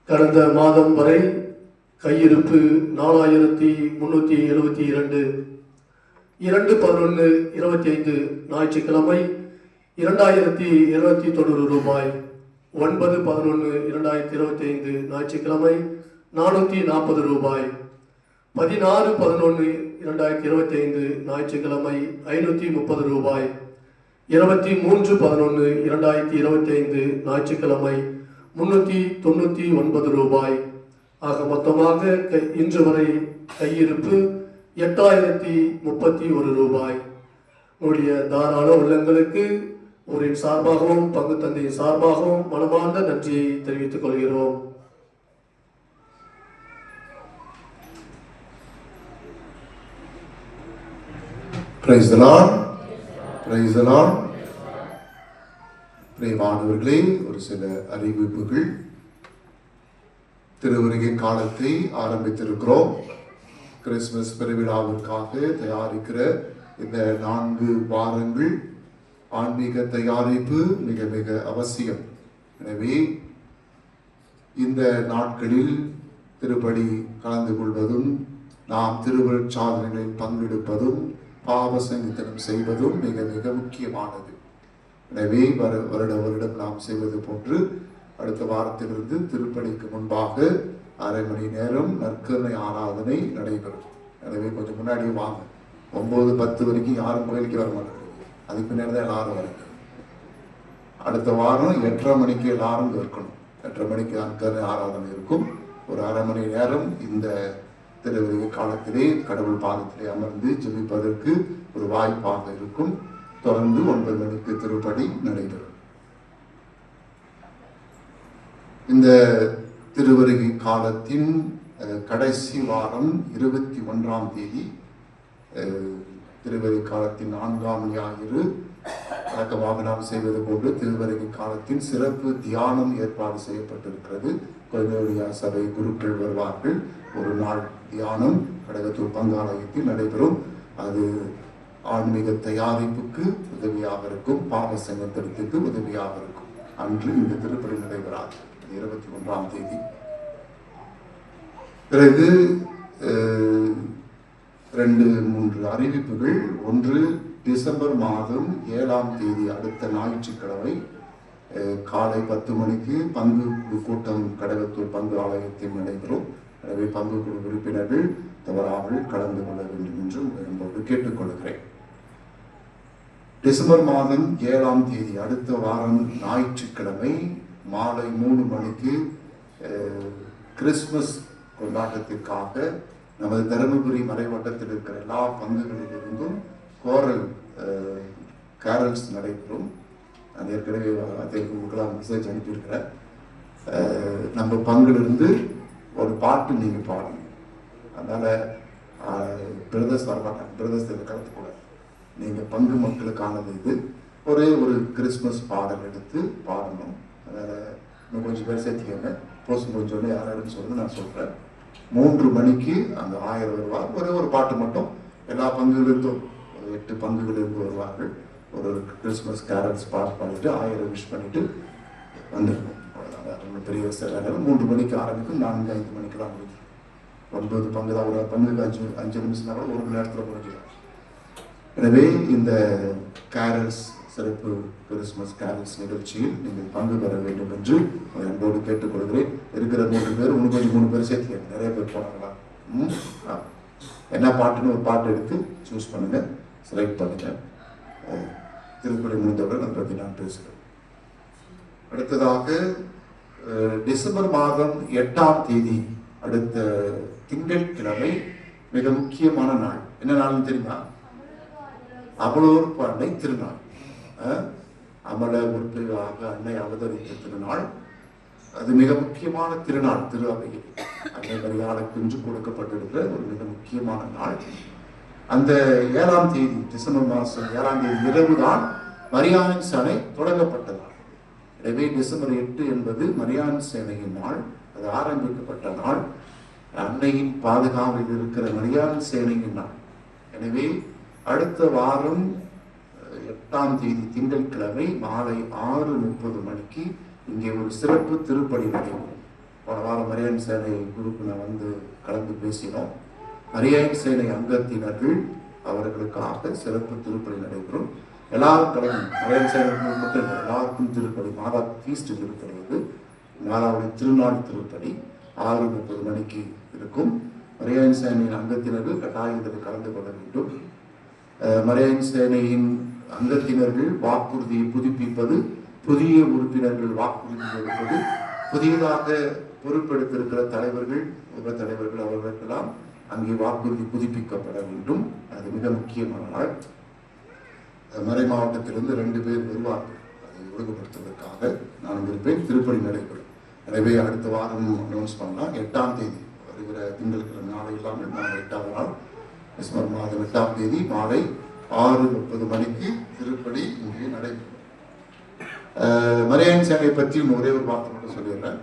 கடந்த மாதம் வரை கையிருப்பு 4372. 2/11/25 ஞாயிற்றுக்கிழமை 2290 ரூபாய். 9/11/2025 ஞாயிற்றுக்கிழமை 440 ரூபாய். 16/11/2025 ஞாயிற்றுக்கிழமை 530 ரூபாய். 23/11/2025 ஞாயிற்றுக்கிழமை 399 ரூபாய். ஆக மொத்தமாக இன்று வரை கையிருப்பு 8031 ரூபாய். உடைய தாராள உள்ளங்களுக்கு ஊரின் சார்பாகவும் பங்கு தந்தையின் சார்பாகவும் மனமார்ந்த நன்றியை தெரிவித்துக் கொள்கிறோம். Praise the Lord. Praise the Lord. பிரியமானவர்களே, ஒரு சில அறிவிப்புகள். திருவருகை காலத்தை ஆரம்பித்திருக்கிறோம். கிறிஸ்துமஸ் பெருவிழாவிற்காக தயாரிக்கிற இந்த 4 வாரங்கள் ஆன்மீக தயாரிப்பு மிக மிக அவசியம். எனவே இந்த நாட்களில் திருப்பலி கலந்து கொள்வதும் நாம் திருவருட் சாதனைகளில் பங்கெடுப்பதும் பாவ சங்கீதனம் செய்வதும் மிக மிக முக்கியமானது. எனவே வருடம் நாம் செய்வது போன்று அடுத்த வாரத்திலிருந்து திருப்பலிக்கு முன்பாக அரை மணி நேரம் நற்கருணை ஆராதனை நடைபெறும். எனவே கொஞ்சம் முன்னாடியே வாங்க. 9-10 வரைக்கும் யாரும் கோயிலுக்கு வர மாட்டாங்க. அதுக்கு பின்னாடி தான் எல்லாரும் வரணும். அடுத்த வாரம் 8:30 மணிக்கு எல்லாரும் இருக்கணும். 8:30 மணிக்கு நற்கருணை ஆராதனை இருக்கும். ஒரு அரை மணி நேரம் இந்த திருவருகை காலத்திலே கடவுள் பாதத்திலே அமர்ந்து ஜெபிப்பதற்கு ஒரு வாய்ப்பாக இருக்கும். தொடர்ந்து 9 மணிக்கு திருப்படி நடைபெறும். இந்த திருவருகை காலத்தின் கடைசி வாரம் 21ஆம் தேதி திருவருகை காலத்தின் 4ஆம் ஞாயிறு வழக்கமாக நாம் செய்வது போன்று திருவருகை காலத்தின் சிறப்பு தியானம் ஏற்பாடு செய்யப்பட்டிருக்கிறது. கோயிலுடைய சபை குருக்கள் வருவார்கள். ஒரு நாள் தியானம் கடகத்தூர் பங்காலயத்தில் நடைபெறும். அது ஆன்மீக தயாரிப்புக்கு உதவியாக இருக்கும், பாவ சங்கத்திற்கு உதவியாக இருக்கும். அன்று இந்த திருப்பலி நடைபெறாது. 21ஆம் தேதி. பிறகு 2-3 அறிவிப்புகள். ஒன்று, டிசம்பர் மாதம் 7ஆம் தேதி அடுத்த ஞாயிற்றுக்கிழமை காலை 10 மணிக்கு பங்கு குழு கூட்டம் கடகத்தூர் பங்கு ஆலயத்தில் நடைபெறும். எனவே பங்கு குழு உறுப்பினர்கள் தவறாமல் கலந்து கொள்ள வேண்டும் என்று உங்களோடு கேட்டுக்கொள்கிறேன். டிசம்பர் மாதம் 7ஆம் தேதி அடுத்த வாரம் ஞாயிற்றுக்கிழமை மாலை 3 மணிக்கு கிறிஸ்துமஸ் கொண்டாட்டத்திற்காக நமது தருமபுரி மறைவட்டத்தில் இருக்கிற எல்லா பங்குகளிலிருந்தும் கோரல் கேரல்ஸ் நடைபெறும். நான் ஏற்கனவே உங்களுக்கெல்லாம் மெசேஜ் அனுப்பியிருக்கிறேன். நம்ம பங்கிலிருந்து ஒரு பாட்டு நீங்கள் பாடணும். அதனால் பிரதர்ஸ் வரமாட்டாங்க, பிரதர்ஸ் இதில் கலந்துக்கூடாது. நீங்கள் பங்கு மக்களுக்கானது இது. ஒரே ஒரு கிறிஸ்துமஸ் பாடல் எடுத்து பாடணும். அதனால் இன்னும் கொஞ்சம் பேர் சேர்த்திக்கங்க. போஸ்ட் முடிஞ்சோடனே யாரும் சொல்லி நான் சொல்கிறேன். 3 மணிக்கு அந்த 1000 வருவார். ஒரே ஒரு பாட்டு மட்டும் எல்லா பங்குகளிலிருந்தும் 8 பங்குகளிலிருந்து வருவார்கள். ஒரு கிறிஸ்துமஸ் கேரல்ஸ் பாட்டு பாடிட்டு 1000 விஷ் பண்ணிட்டு வந்துடணும். அவ்வளோதான். பெரிய வேலை. 3 மணிக்கு ஆரம்பிக்கும். 4-5 மணிக்கு தான் முடியும். 9 பங்கு தான். ஒரு பங்குக்கு 5 நிமிஷம்னா கூட 1 மணி நேரத்தில் முடிஞ்சிடும். எனவே இந்த கேரல்ஸ் சிறப்பு கிறிஸ்துமஸ் கேரல்ஸ் நிகழ்ச்சியில் நீங்கள் பங்கு பெற வேண்டும் என்று அன்போடு கேட்டுக்கொள்கிறேன். இருக்கிற 3 பேர் இன்னும் கொஞ்சம் 3 பேர் சேர்த்து நிறைய பேர் போனாங்களா? என்ன பாட்டுன்னு ஒரு பாட்டு எடுத்து சூஸ் பண்ணுங்க, செலக்ட் பண்ணுங்க. திருப்பதி முடிந்தவுடன் அதை பற்றி நான் பேசுகிறேன். அடுத்ததாக டிசம்பர் மாதம் 8ஆம் தேதி அடுத்த திங்கட்கிழமை மிக முக்கியமான நாள். என்ன நாள்னு தெரியுமா? அமலோர் அன்னை திருநாள். அமல முற்பிலாக அன்னை அவதரித்த திருநாள். அது மிக முக்கியமான திருநாள். திரு அவையில் அன்னை மரியாதைக்கு இன்று கொடுக்கப்பட்டிருக்கிற ஒரு மிக முக்கியமான நாள். அந்த 7ஆம் தேதி டிசம்பர் மாதம் 7ஆம் தேதி இரவு தான் மரியான் சேனை தொடங்கப்பட்ட நாள். எனவே டிசம்பர் 8 என்பது மரியான் சேனையின் நாள். அது ஆரம்பிக்கப்பட்ட நாள். அன்னையின் பாதுகாவலில் இருக்கிற மரியான் சேனையின் நாள். எனவே அடுத்த வாரம் 8ஆம் தேதி திங்கட்கிழமை மாலை 6:30 மணிக்கு இங்கே ஒரு சிறப்பு திருப்பலி நடைபெறும். போன வாரம் மரியான் சேனை குரூப் வந்து கலந்து பேசினோம். மரியான் சேனை அங்கத்தினர்கள் அவர்களுக்காக சிறப்பு திருப்பலி நடைபெறும். எல்லாரும் கலந்து மரியான் சேனை மட்டும் இல்லை, எல்லாருக்கும் திருப்பலி. மாதா ஃபீஸ்ட் திருப்பலி அது. மாதாவுடைய திருநாள் திருப்பலி 6:30 மணிக்கு இருக்கும். மரியான் சேனையின் அங்கத்தினர்கள் கட்டாயத்தில் கலந்து கொள்ள வேண்டும். மரியான் சேனையின் அங்கத்தினர்கள் வாக்குறுதியை புதுப்பிப்பது, புதிய உறுப்பினர்கள் வாக்குறுதி கொடுப்பது, புதியதாக பொறுப்பெடுத்திருக்கிற தலைவர்கள், உப தலைவர்கள் அவர்களுக்கெல்லாம் அங்கே வாக்குறுதி புதுப்பிக்கப்பட வேண்டும். அது மிக முக்கியமான நாள். மறை மாவட்டத்திலிருந்து 2 பேர் வருவார்கள். அதை ஒழுங்குபடுத்துவதற்காக நான் இருப்பேன். திருப்பலி நடைபெறும். எனவே அடுத்த வாரம் அனௌன்ஸ் பண்ணலாம். 8ஆம் தேதி வருகிற திங்கட்கிழமை நாளை இல்லாமல் நான் 8ஆவது நாள் டிசம்பர் மாதம் 8ஆம் தேதி மாலை 6:30 மணிக்கு திருப்பலி இங்கே நடைபெறும். மரியான் சேனை பற்றி ஒரே ஒரு வார்த்தை மட்டும் சொல்லிடுறேன்.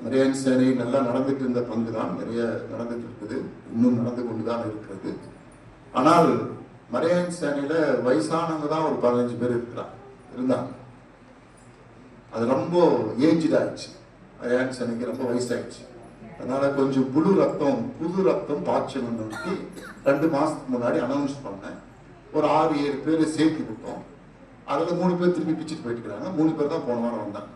மரியான் சேனை நல்லா நடந்துட்டு இருந்த பங்கு தான். நிறைய நடந்துட்டு இருக்குது, இன்னும் நடந்து கொண்டுதான் இருக்கிறது. ஆனால் மரியான் சேனையில வயசானவங்க தான் ஒரு 15 பேர் இருந்தாங்க. அது ரொம்ப ஏஜ்ட் ஆயிடுச்சு. மரியான் சேனைக்கு ரொம்ப வயசாயிடுச்சு. அதனால கொஞ்சம் புது ரத்தம் பாய்ச்சணும்னு 2 மாசத்துக்கு முன்னாடி அனௌன்ஸ் பண்ணேன். ஒரு 6-7 பேரை சேர்த்து கொடுத்தோம். அதில் 3 பேர் திருப்பி பிச்சுட்டு போயிட்டு இருக்காங்க. 3 பேர் தான் போன வாரம் வந்தாங்க.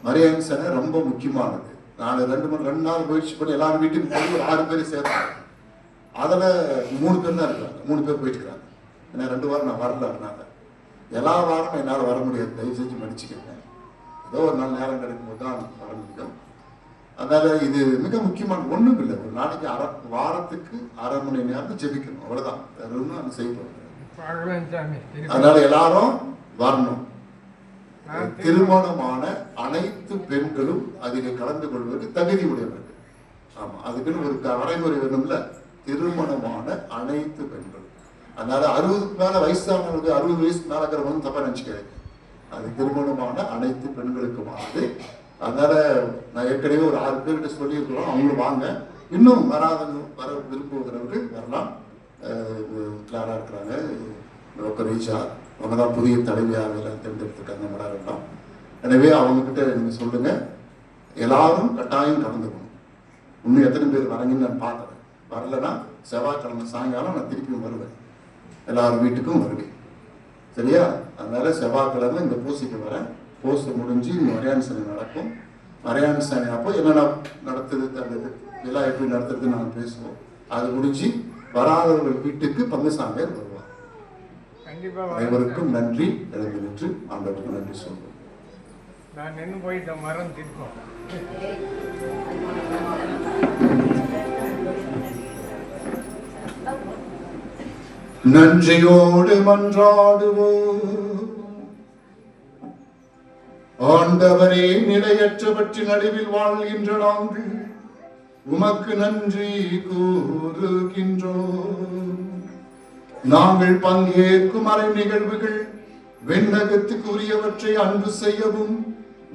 மரியான் சேனை ரொம்ப முக்கியமானது. நான் 2 நாள் முயற்சி பண்ணி எல்லாரும் வீட்டுக்கு போய் ஒரு 6 பேரை சேர்த்தாங்க. அதில் 3 பேர் தான் இருக்காங்க. 3 பேர் போயிட்டு இருக்காங்க. ஏன்னா 2 வாரம் நான் வரல. அதனால எல்லா வாரமும் என்னால் வர முடியாது. தயவு செஞ்சு மன்னிச்சுக்கங்க. ஏதோ ஒரு நாள் நேரம் கிடைக்கும் போது தான் வர முடியும். அதனால இது மிக முக்கியமான ஒண்ணும் இல்லை. ஒரு நாளைக்கு வாரத்துக்கு 1/2 மணி நேரம் ஜெபிக்கணும், அவ்வளவுதான். வேற ஒன்றும் அது செய்யணும். அதனால எல்லாரும் வரணும். திருமணமான அனைத்து பெண்களும் அதில் கலந்து கொள்வதற்கு தகுதி உடையவர்கள். ஆமா, அதுக்குன்னு ஒரு வரைமுறை வேணும்ல. திருமணமான அனைத்து பெண்களும். அதனால 60க்கு மேல வயசானவங்களுக்கு, 60 வயசுக்கு மேல இருக்கிறவங்க தப்பா நினைச்சுக்கிறேன். அது திருமணமான அனைத்து பெண்களுக்குமானது. அதனால நான் ஏற்கனவே ஒரு 6 பேர்கிட்ட சொல்லியிருக்கிறோம், அவங்களும் வாங்க. இன்னும் வர விரும்புகிறவர்கள் வரலாம். கிளாரா இருக்கிறாங்க, ரீச்சா, அவங்க தான் புதிய தலைவியாக தேர்ந்தெடுத்துருக்காங்க, வர வேண்டாம். எனவே அவங்க கிட்ட நீங்க சொல்லுங்க, எல்லாரும் கட்டாயம் கலந்துக்கணும். இன்னும் எத்தனை பேர் வரீங்கன்னு நான் பார்க்குறேன். வரலன்னா செவ்வாய்க்கிழமை சாயங்காலம் நான் திருப்பியும் வருவேன், எல்லாரும் வீட்டுக்கும் வருவேன். சரியா? அதனால செவ்வாய்க்கிழமை இந்த பூசைக்கு வரேன். பூசை முடிஞ்சு மரியாதை சனி நடக்கும். மரியாதை சனி அப்போ என்னென்ன நடத்துது, அந்த எல்லாம் எப்படி நடத்துறது நாங்கள் பேசுவோம். அது முடிஞ்சு வராதவர்கள் வீட்டுக்கு பங்குசாமியார் வருவார். அனைவருக்கும் நன்றி. எழுந்து நின்று ஆண்டவருக்கு நன்றி சொல்வோம். நான் நின்று போயிட்ட மரம் திருப்போம். நன்றியோடு மன்றாடுவோம். ஆண்டவரே, நிலையற்றவற்றின் நடுவில் வாழ்கின்ற நாங்கள் உமக்கு நன்றி கூறுகின்றோம். நாங்கள் பங்கேற்கும் அறை நிகழ்வுகள் விண்ணகத்துக்கு உரியவற்றை அன்பு செய்யவும்,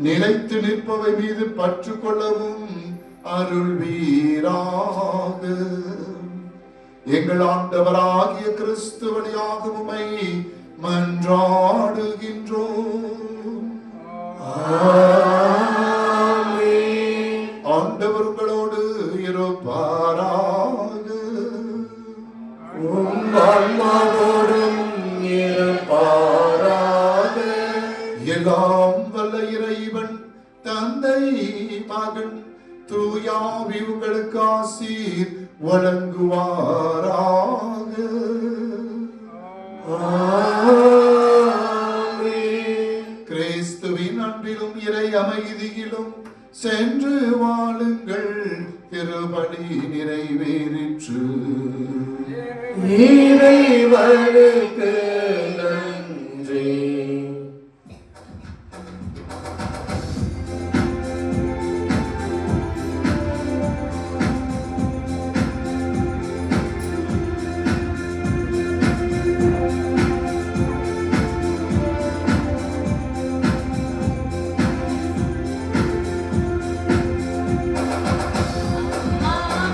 நிலைத்து நிற்பவை மீது பற்று கொள்ளவும் அருள்வீராக. எங்கள் ஆண்டவராகிய கிறிஸ்து வழியாக உம்மை மன்றாடுகின்றோம். ஆண்டவர் உங்களோடு இருப்பாராக. எல்லாம் வல்ல இறைவன் தந்தை, மகன், தூயாவி உங்களுக்கு ஆசீர் வழங்குவாராக. கிறிஸ்துவின் அன்பிலும் இறை அமைதியிலும் சென்று வாழுங்கள். திருப்பலி நிறைவேறிற்று. இறைவனுக்கு நன்றி.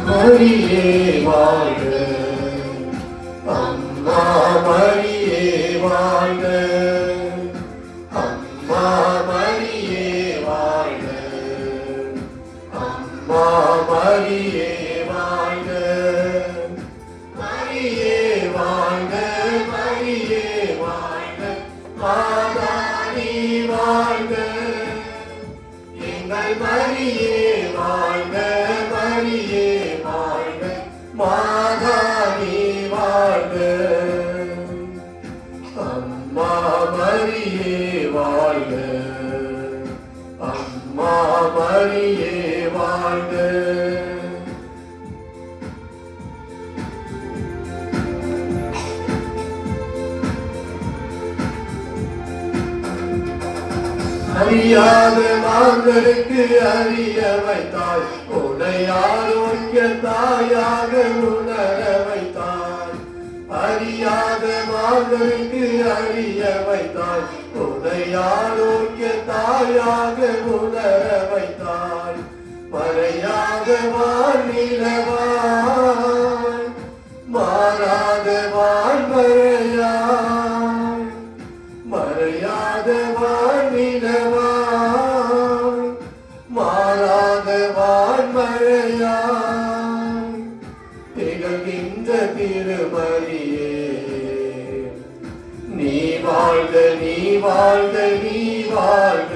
மரியே வாழ்க, அம்மா மரியே வாழ்க, அம்மா மரியே வாழ்க, அம்மா மரியே வாழ்க, மரியே வாழ்க, மரியே வாழ்க, மாதா நீ வாழ்க, எங்கள் மரியே வாழ்க, மரியே வாழ்க, மாதா நீ வாழ்க, அம்மா மரியே வாழ்க, அம்மா மரியே வாழ்க. அறியாத மாந்தருக்கு அறிய வைத்தாய், உன்னை ஆரோக்கிய தாயாக உணர வைத்தாய். அறியாத மாந்தருக்கு அறிய வைத்தாய், உன்னை ஆரோக்கிய தாயாக உணர வைத்தாய். மறையாத வானிலவாய், மாறாத வான்மறையாய், மறையாத வானிலவாய், மாறாத வான்மழையாய், திகழ்கின்ற திருமரியே நீ வாழ்க, நீ வாழ்க, நீ வாழ்க,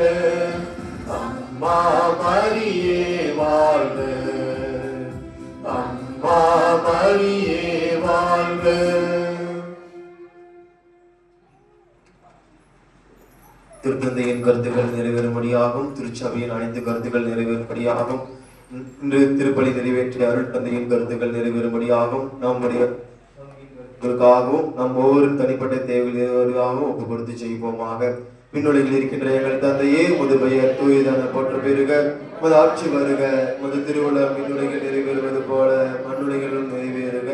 அம்மா மரியே வாழ்க, அம்மா மரியே வாழ்க. திருத்தந்தையின் கருத்துக்கள் நிறைவேறும்படியாகவும், திருச்சபையின் அனைத்து கருத்துக்கள் நிறைவேறும்படியாகவும் இன்று திருப்பலி நிறைவேற்றிய அருள் தந்தையின் கருத்துக்கள் நிறைவேறும்படியாகவும் நம்முடையவர்களுக்காகவும் நம் ஒவ்வொரு தனிப்பட்ட தேவையாகவும் ஒப்பு கொடுத்து செய்வோமாக. விண்ணுலகில் இருக்கின்ற எங்கள் தந்தையே, உமது பெயர் தூயதான போற்ற பெருக, உமது ஆட்சி வருக, உமது திருவுளம் விண்ணுலகில் நிறைவேறுவது போல மண்ணுலகிலும் நிறைவேறுக.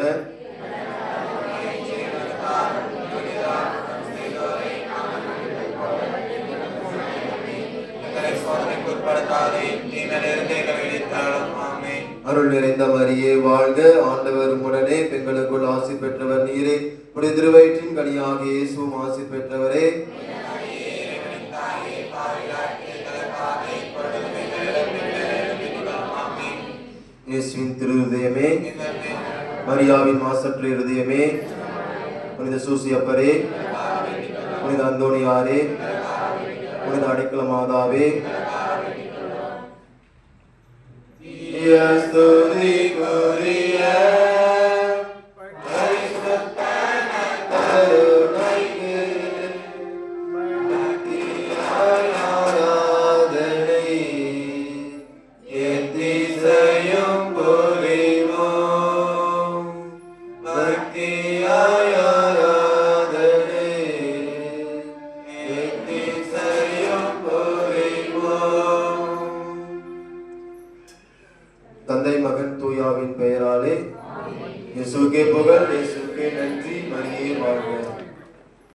அருள் நிறைந்த மரியே வாழ்க, ஆண்டவர் உடனே பெண்களுக்குள் ஆசி பெற்றவர் நீரே, உடைய திருவயிற்றின் கனியாக இயேசுவும் ஆசி பெற்றவரே. இயேசுவின் திரு இருதயமே, மரியாவின் மாசற்ற இருதயமே, புனித சூசியப்பரே, புனித அந்தோணியாரே, புனித அடைக்கல மாதாவே, தந்தை மகன் தூயாவின் பெயராலே இயேசுவுக்கே புகழ்.